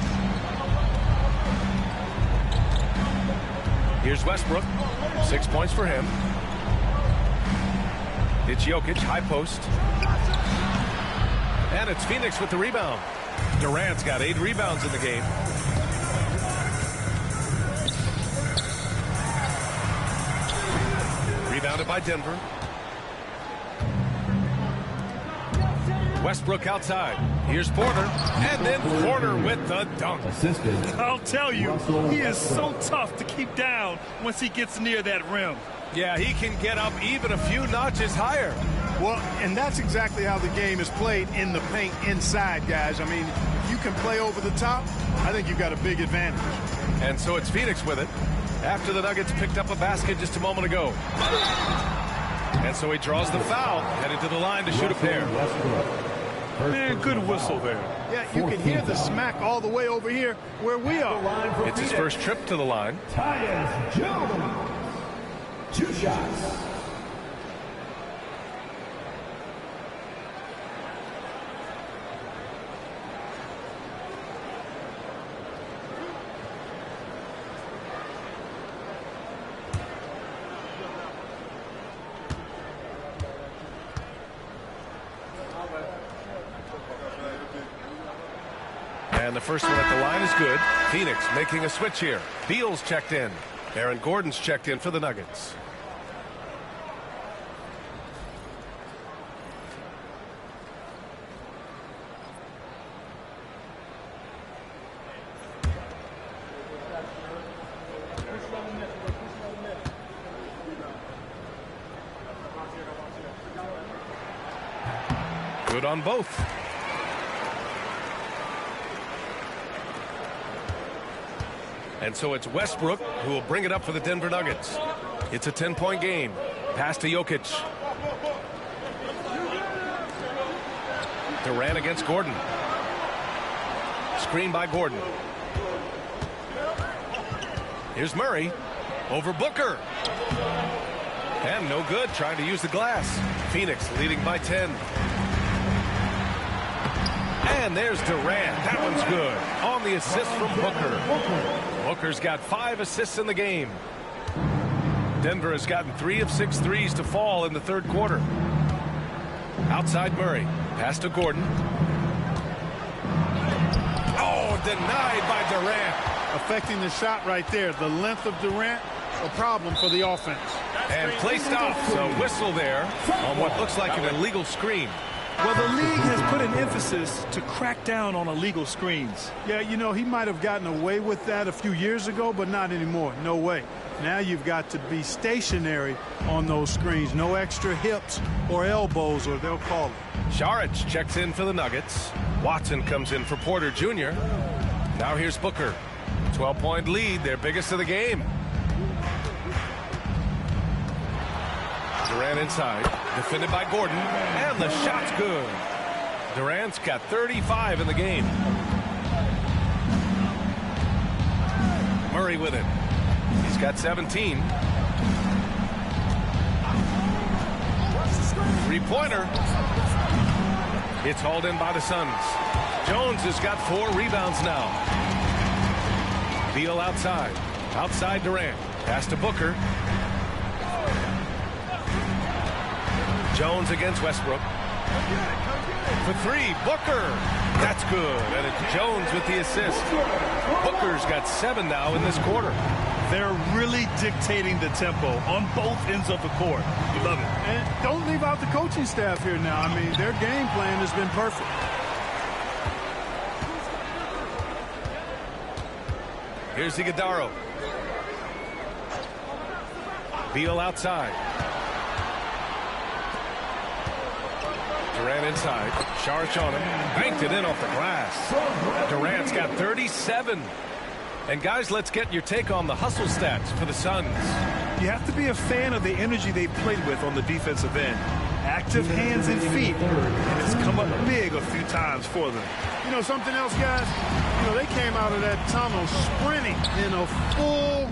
Here's Westbrook. 6 points for him. It's Jokic, high post. And it's Phoenix with the rebound. Durant's got 8 rebounds in the game. Rebounded by Denver. Westbrook outside. Here's Porter. And then Porter with the dunk. I'll tell you, he is so tough to keep down once he gets near that rim. Yeah, he can get up even a few notches higher. Well, and that's exactly how the game is played in the paint inside, guys. I mean, if you can play over the top, I think you've got a big advantage. And so it's Phoenix with it after the Nuggets picked up a basket just a moment ago. And so he draws the foul, headed to the line to shoot a pair. Man, good whistle there. Yeah, you can hear the smack all the way over here where we are. It's his first trip to the line. Tyus Jones. 2 shots. And the first one at the line is good. Phoenix making a switch here. Beal's checked in. Aaron Gordon's checked in for the Nuggets. Good on both. And so it's Westbrook who will bring it up for the Denver Nuggets. It's a 10-point game. Pass to Jokic. Durant against Gordon. Screen by Gordon. Here's Murray over Booker. And no good, trying to use the glass. Phoenix leading by 10. And there's Durant. That one's good. On the assist from Booker. Booker's got 5 assists in the game. Denver has gotten 3 of 6 threes to fall in the third quarter. Outside Murray. Pass to Gordon. Oh, denied by Durant. Affecting the shot right there. The length of Durant, a problem for the offense. And placed off. So whistle there on what looks like an illegal screen. Well, the league has put an emphasis to crack down on illegal screens. Yeah, you know, he might have gotten away with that a few years ago, but not anymore. No way. Now you've got to be stationary on those screens. No extra hips or elbows, or they'll call it. Saric checks in for the Nuggets. Watson comes in for Porter Jr. Now here's Booker. 12-point lead, their biggest of the game. Durant inside, defended by Gordon, and the shot's good. Durant's got 35 in the game. Murray with it. He's got 17. Three-pointer. It's hauled in by the Suns. Jones has got 4 rebounds now. Beal outside. Outside Durant. Pass to Booker. Jones against Westbrook. For 3, Booker. That's good. And it's Jones with the assist. Booker's got 7 now in this quarter. They're really dictating the tempo on both ends of the court. You love it. And don't leave out the coaching staff here now. I mean, their game plan has been perfect. Here's Iguodala. Beal outside. Durant inside. Saric on him. Banked it in off the glass. Durant's got 37. And guys, let's get your take on the hustle stats for the Suns. You have to be a fan of the energy they've played with on the defensive end. Active hands and feet. And it's come up big a few times for them. You know something else, guys? You know, they came out of that tunnel sprinting in a full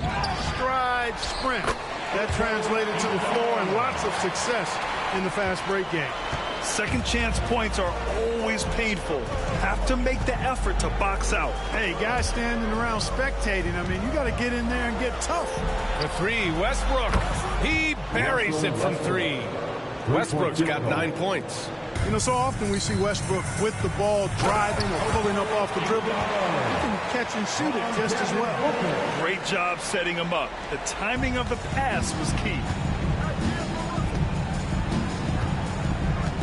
stride sprint. That translated to the floor and lots of success in the fast break game. Second chance points are always painful. Have to make the effort to box out. Hey, guys standing around spectating, I mean, you got to get in there and get tough. For 3, Westbrook. He buries it from 3. Westbrook's got 9 points. You know, so often we see Westbrook with the ball driving or pulling up off the dribble. He can catch and shoot it just as well. Great job setting him up. The timing of the pass was key.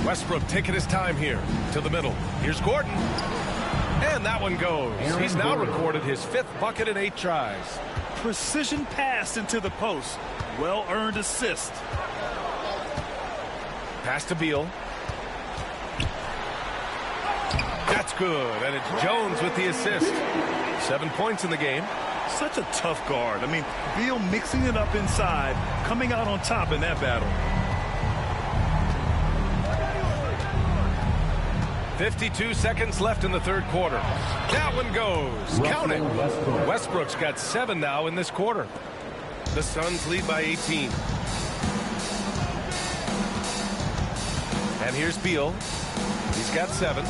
Westbrook taking his time here to the middle. Here's Gordon. And that one goes. He's now recorded his 5th bucket in 8 tries. Precision pass into the post. Well-earned assist. Pass to Beal. That's good. And it's Jones with the assist. 7 points in the game. Such a tough guard. I mean, Beal mixing it up inside, coming out on top in that battle. 52 seconds left in the third quarter. That one goes. Count it. Westbrook's got 7 now in this quarter. The Suns lead by 18. And here's Beal. He's got 7.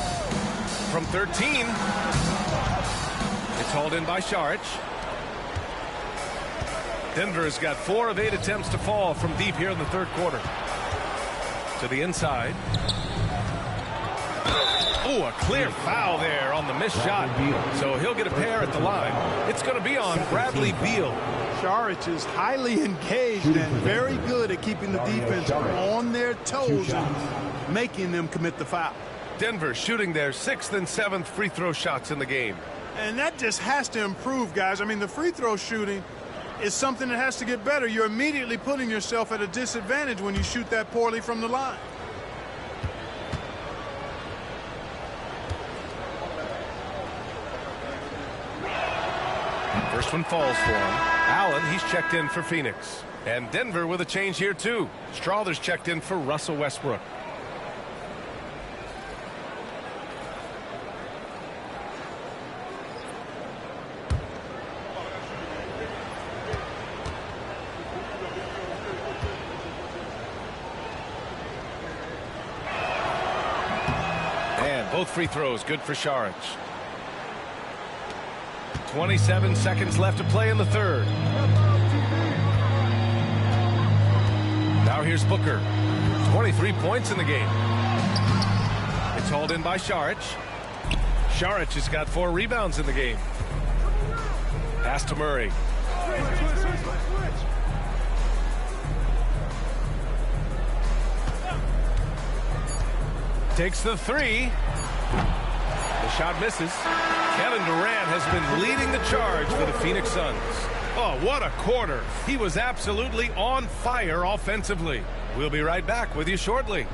From 13. It's hauled in by Saric. Denver has got 4 of 8 attempts to fall from deep here in the third quarter. To the inside. Oh, a clear foul there on the missed shot. So he'll get a pair at the line. It's going to be on Bradley Beal. Saric is highly engaged and very good at keeping the defense on their toes and making them commit the foul. Denver shooting their 6th and 7th free throw shots in the game. And that just has to improve, guys. I mean, the free throw shooting is something that has to get better. You're immediately putting yourself at a disadvantage when you shoot that poorly from the line. First one falls for him. Allen, he's checked in for Phoenix. And Denver with a change here, too. Strawther's checked in for Russell Westbrook. And both free throws good for Saric. 27 seconds left to play in the third. Now here's Booker. 23 points in the game. It's hauled in by Saric. Saric has got 4 rebounds in the game. Pass to Murray. Takes the 3. The shot misses. Kevin Durant has been leading the charge for the Phoenix Suns. Oh, what a quarter. He was absolutely on fire offensively. We'll be right back with you shortly.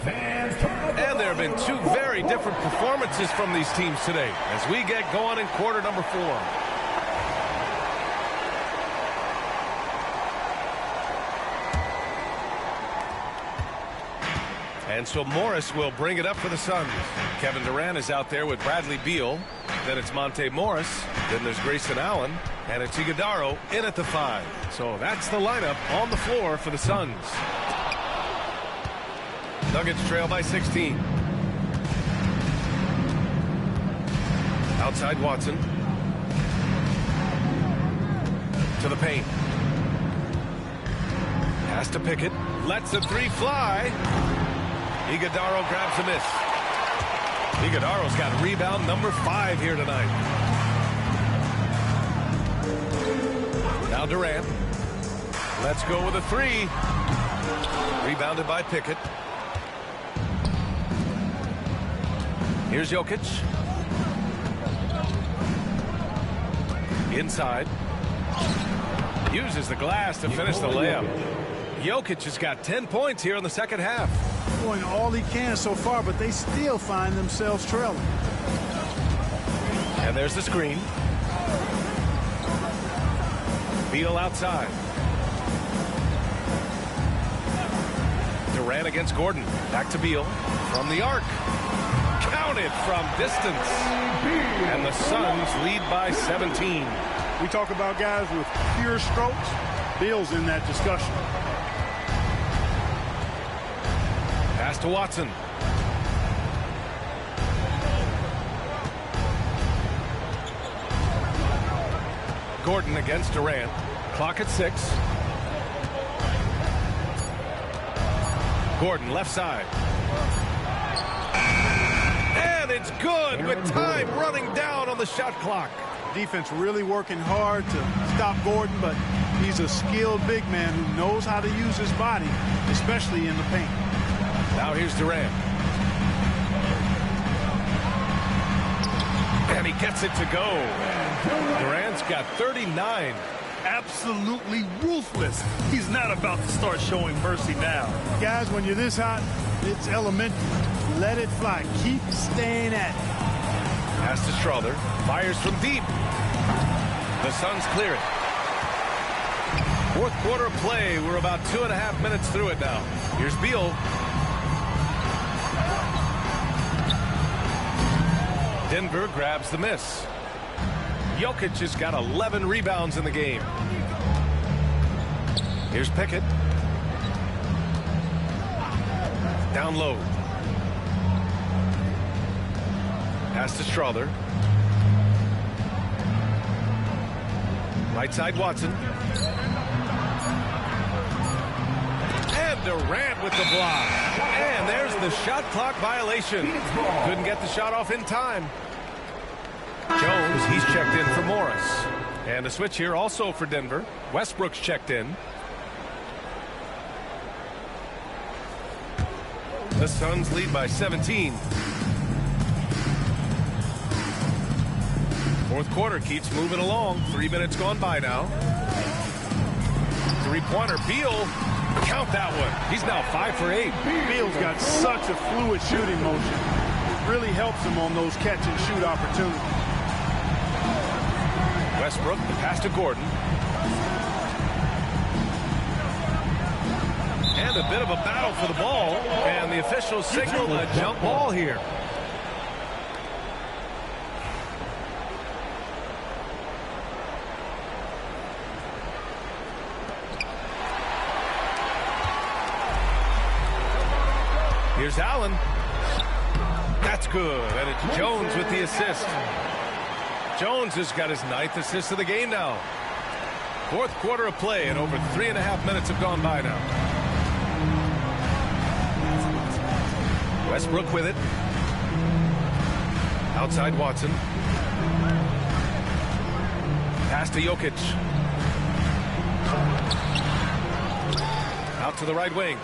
And there have been 2 very different performances from these teams today as we get going in quarter number 4. And so Morris will bring it up for the Suns. Kevin Durant is out there with Bradley Beal. Then it's Monte Morris. Then there's Grayson Allen. And it's Iguodala in at the 5. So that's the lineup on the floor for the Suns. Nuggets trail by 16. Outside Watson. To the paint. Pass to Pickett. Lets the 3 fly. Iguodala grabs a miss. Iguodala's got rebound number 5 here tonight. Now Durant. Let's go with a 3. Rebounded by Pickett. Here's Jokic. Inside. Uses the glass to finish the layup. Jokic has got 10 points here in the second half. Doing all he can so far, but they still find themselves trailing. And there's the screen. Beal outside. Durant against Gordon. Back to Beal. From the arc. Counted from distance. And the Suns lead by 17. We talk about guys with pure strokes. Beal's in that discussion. Pass to Watson. Gordon against Durant. Clock at 6. Gordon left side. And it's good with time running down on the shot clock. Defense really working hard to stop Gordon, but he's a skilled big man who knows how to use his body, especially in the paint. Now here's Durant. And he gets it to go. Durant's got 39. Absolutely ruthless. He's not about to start showing mercy now. Guys, when you're this hot, it's elementary. Let it fly. Keep staying at it. Pass to Strawther. Fires from deep. The Suns clear it. Fourth quarter of play. We're about 2.5 minutes through it now. Here's Beal. Denver grabs the miss. Jokic has got 11 rebounds in the game. Here's Pickett. Down low. Pass to Strother. Right side Watson. And Durant with the block. And there's the shot clock violation. Couldn't get the shot off in time. Jones, he's checked in for Morris. And a switch here also for Denver. Westbrook's checked in. The Suns lead by 17. Fourth quarter keeps moving along. 3 minutes gone by now. Three-pointer, Beal. Count that one. He's now 5 for 8. Beal's got such a fluid shooting motion. It really helps him on those catch-and-shoot opportunities. Westbrook, the pass to Gordon. And a bit of a battle for the ball. And the officials signal a jump ball here. Here's Allen. That's good. And it's Jones with the assist. Jones has got his 9th assist of the game now. Fourth quarter of play, and over 3.5 minutes have gone by now. Westbrook with it. Outside Watson. Pass to Jokic. Out to the right wing.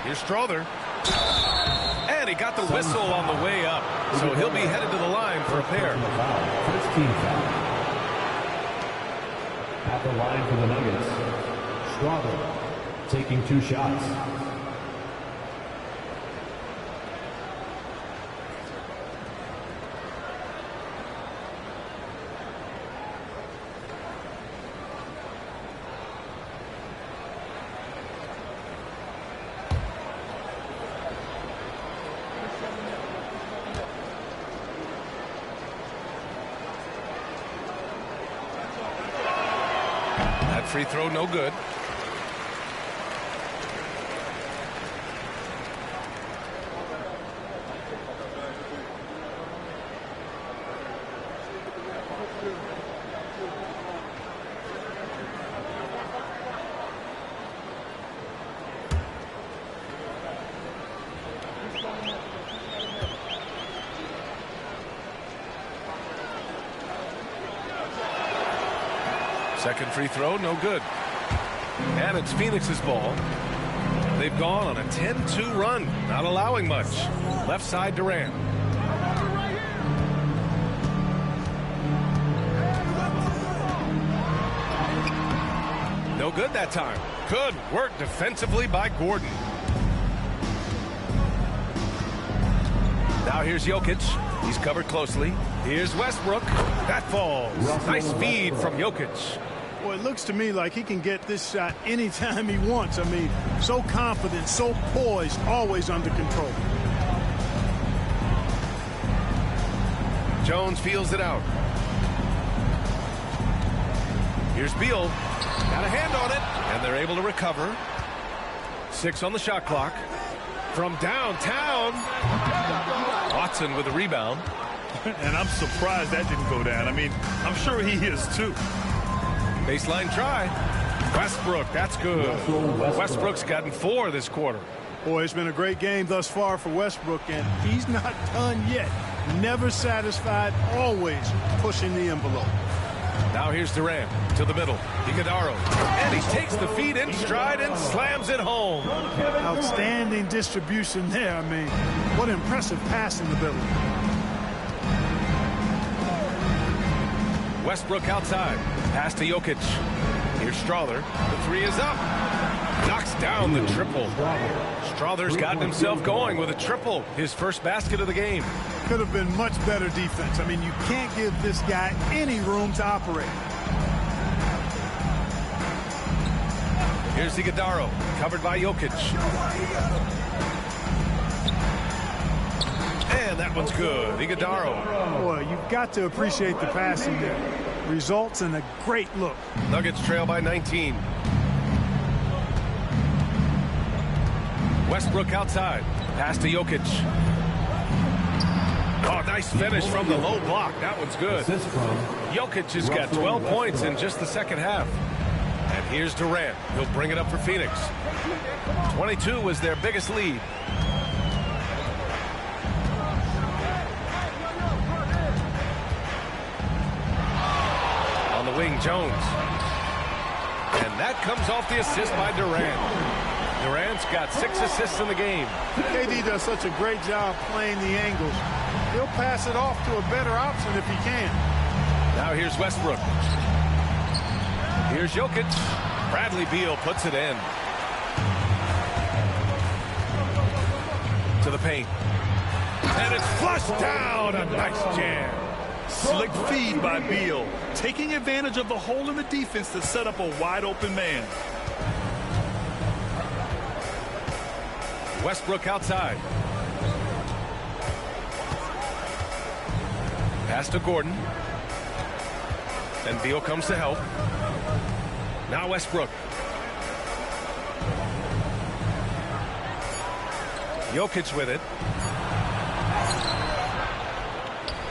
Here's Strother. And he got the whistle on the way up. So he'll be headed to the line for a pair. First team foul. At the line for the Nuggets, Strother taking 2 shots. Free throw, no good. Second free throw, no good. And it's Phoenix's ball. They've gone on a 10-2 run, not allowing much. Left side Durant. No good that time. Good work defensively by Gordon. Now here's Jokic. He's covered closely. Here's Westbrook. That falls. Nice feed from Jokic. Well, it looks to me like he can get this shot anytime he wants. I mean, so confident, so poised, always under control. Jones feels it out. Here's Beal. Got a hand on it, and they're able to recover. 6 on the shot clock. From downtown, Watson with a rebound. And I'm surprised that didn't go down. I mean, I'm sure he is too. Baseline try. Westbrook, that's good. Westbrook's gotten 4 this quarter. Boy, it's been a great game thus far for Westbrook, and he's not done yet. Never satisfied, always pushing the envelope. Now here's Durant to the middle. Iguodala. And he takes the feed in stride and slams it home. Outstanding distribution there. I mean, what impressive passing ability. Westbrook outside. Pass to Jokic. Here's Strother. The 3 is up. Knocks down the triple. Strother's gotten himself going with a triple. His first basket of the game. Could have been much better defense. I mean, you can't give this guy any room to operate. Here's Iguodala. Covered by Jokic. And that one's good. Iguodaro. Boy, you've got to appreciate the passing there. Results in a great look. Nuggets trail by 19. Westbrook outside. Pass to Jokic. Oh, nice finish from the low block. That one's good. Jokic has got 12 points in just the second half. And here's Durant. He'll bring it up for Phoenix. 22 was their biggest lead. On the wing, Jones. And that comes off the assist by Durant. Durant's got 6 assists in the game. KD does such a great job playing the angles. He'll pass it off to a better option if he can. Now here's Westbrook. Here's Jokic. Bradley Beal puts it in. To the paint. And it's flushed down. A nice jam. Slick feed by Beal, taking advantage of the hole in the defense to set up a wide open man. Westbrook outside. Pass to Gordon. And Beal comes to help. Now Westbrook. Jokic with it.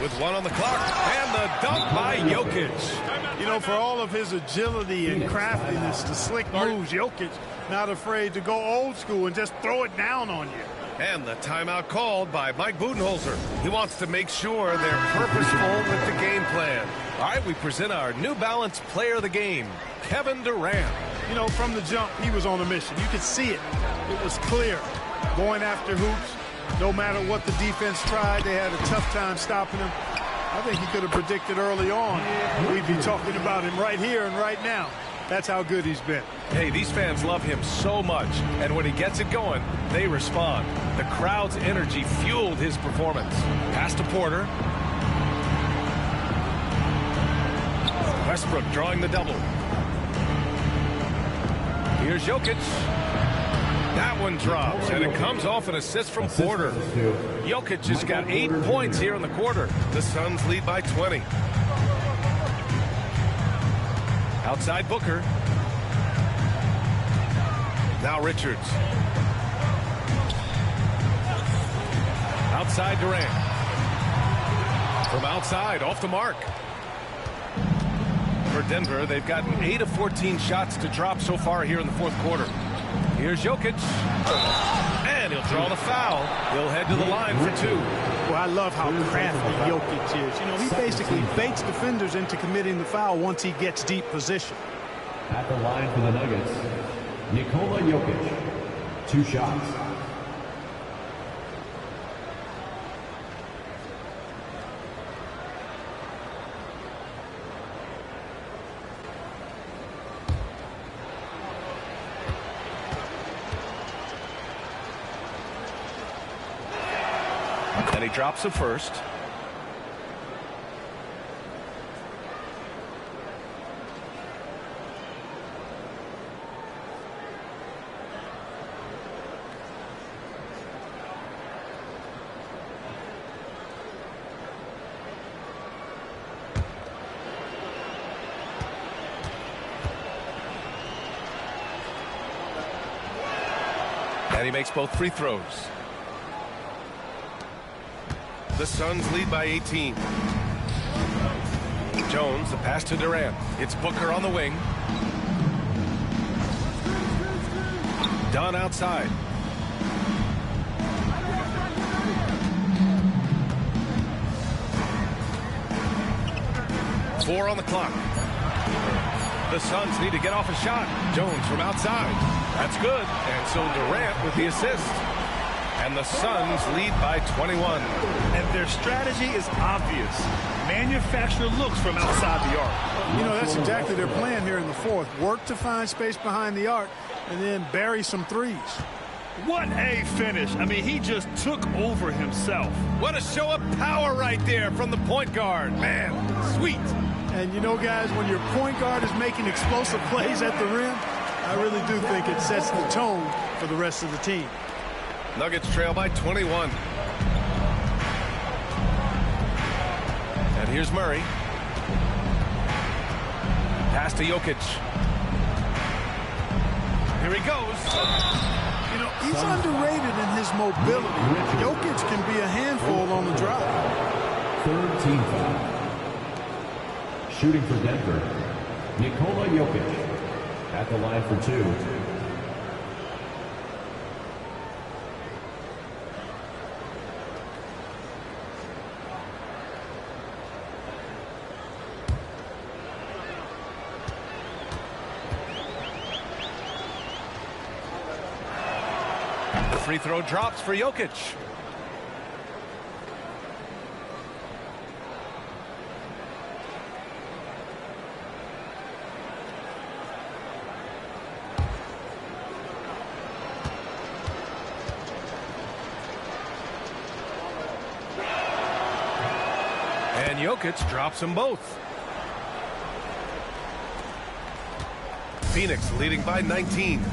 With 1 on the clock. And the dunk by Jokic. You know, for all of his agility and craftiness, the slick moves, Jokic not afraid to go old school and just throw it down on you. And the timeout called by Mike Budenholzer. He wants to make sure they're purposeful with the game plan. All right, we present our New Balance player of the game, Kevin Durant. You know, from the jump, he was on a mission. You could see it. It was clear. Going after hoops, no matter what the defense tried, they had a tough time stopping him. I think he could have predicted early on we'd be talking about him right here and right now. That's how good he's been. Hey, these fans love him so much, and when he gets it going, they respond. The crowd's energy fueled his performance. Pass to Porter. Westbrook drawing the double. Here's Jokic. That one drops, and it comes off an assist from Porter. Jokic has got 8 points here in the quarter. The Suns lead by 20. Outside Booker. Now Richards. Outside Durant. From outside, off the mark. For Denver, they've gotten 8 of 14 shots to drop so far here in the fourth quarter. Here's Jokic. And he'll draw the foul. He'll head to the line for 2. Well, I love how crafty Jokic is. You know, he basically baits defenders into committing the foul once he gets deep position. At the line for the Nuggets, Nikola Jokic. 2 shots. And he drops it first. And he makes both free throws. The Suns lead by 18. Jones, the pass to Durant. It's Booker on the wing. Dunn outside. Four on the clock. The Suns need to get off a shot. Jones from outside. That's good. And so Durant with the assist. And the Suns lead by 21. And their strategy is obvious. Manufacture looks from outside the arc. You know, that's exactly their plan here in the fourth. Work to find space behind the arc and then bury some threes. What a finish. I mean, he just took over himself. What a show of power right there from the point guard. Man, sweet. And, you know, guys, when your point guard is making explosive plays at the rim, I really do think it sets the tone for the rest of the team. Nuggets trail by 21. Here's Murray. Pass to Jokic. Here he goes. You know, he's underrated in his mobility. Jokic can be a handful on the drive. Third team foul. Shooting for Denver, Nikola Jokic at the line for 2. The free throw drops for Jokic. And Jokic drops them both. Phoenix leading by 19.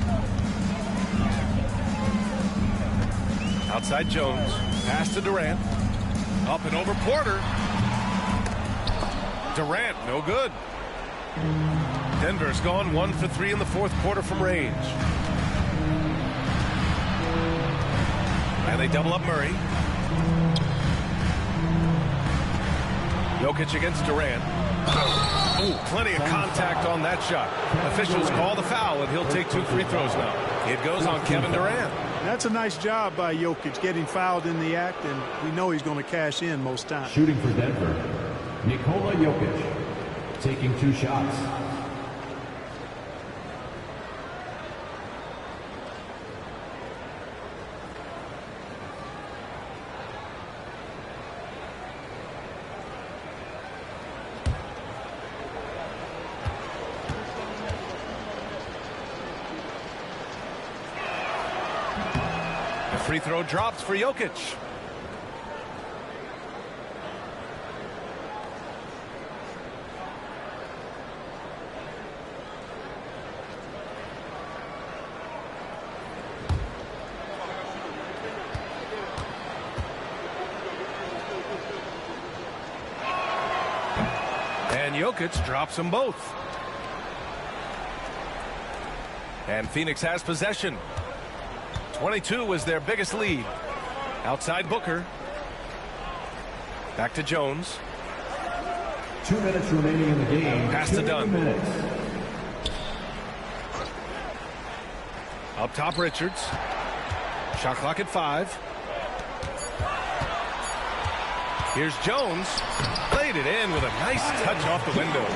Outside Jones. Pass to Durant. Up and over Porter. Durant, no good. Denver's gone 1 for 3 in the fourth quarter from range. And they double up Murray. Jokic against Durant. Ooh, plenty of contact on that shot. Officials call the foul, and he'll take 2 free throws now. It goes on Kevin Durant. That's a nice job by Jokic, getting fouled in the act, and we know he's going to cash in most times. Shooting for Denver, Nikola Jokic, taking 2 shots. Free throw drops for Jokic. And Jokic drops them both. And Phoenix has possession. 22 was their biggest lead. Outside Booker. Back to Jones. 2 minutes remaining in the game. Pass to Dunn. Up top Richards. Shot clock at 5. Here's Jones. Played it in with a nice touch off the window.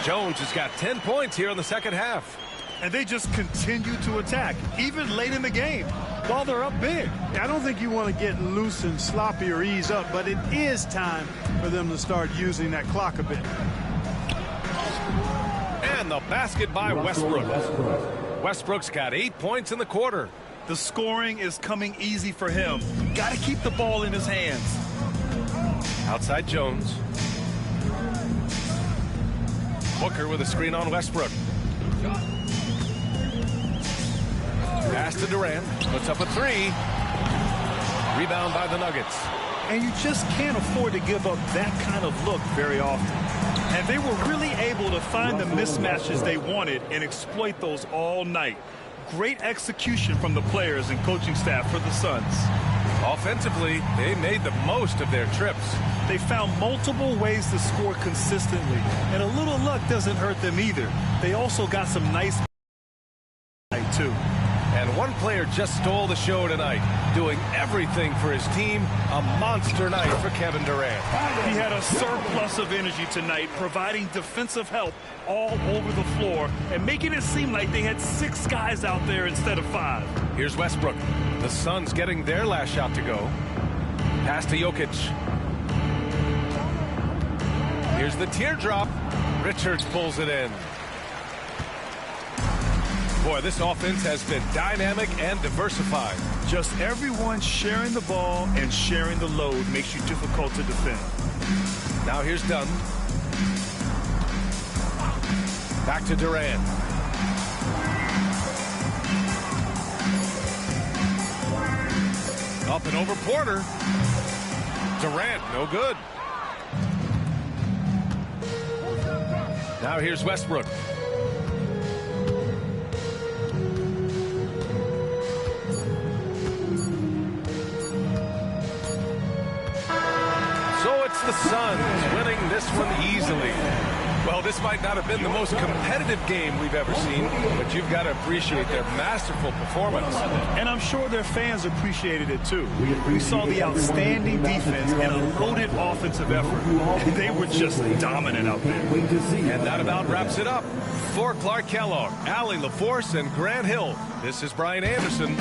Jones has got 10 points here in the second half. And they just continue to attack, even late in the game, while they're up big. I don't think you want to get loose and sloppy or ease up, but it is time for them to start using that clock a bit. And the basket by Westbrook. Westbrook's got 8 points in the quarter. The scoring is coming easy for him. Got to keep the ball in his hands. Outside Jones. Booker with a screen on Westbrook. Pass to Durant. Puts up a 3. Rebound by the Nuggets. And you just can't afford to give up that kind of look very often. And they were really able to find the mismatches they wanted and exploit those all night. Great execution from the players and coaching staff for the Suns. Offensively, they made the most of their trips. They found multiple ways to score consistently, and a little luck doesn't hurt them either. They also got some nice too. And one player just stole the show tonight, doing everything for his team. A monster night for Kevin Durant. He had a surplus of energy tonight, providing defensive help all over the floor and making it seem like they had 6 guys out there instead of 5. Here's Westbrook. The Suns getting their last shot to go. Pass to Jokic. Here's the teardrop. Richards pulls it in. Boy, this offense has been dynamic and diversified. Just everyone sharing the ball and sharing the load makes you difficult to defend. Now here's Dunn. Back to Durant. Up and over Porter. Durant, no good. Now here's Westbrook. So it's the Suns winning this one easily. Well, this might not have been the most competitive game we've ever seen, but you've got to appreciate their masterful performance. And I'm sure their fans appreciated it too. We saw the outstanding defense and a loaded offensive effort. They were just dominant out there. And that about wraps it up. For Clark Kellogg, Allie LaForce, and Grant Hill, this is Brian Anderson.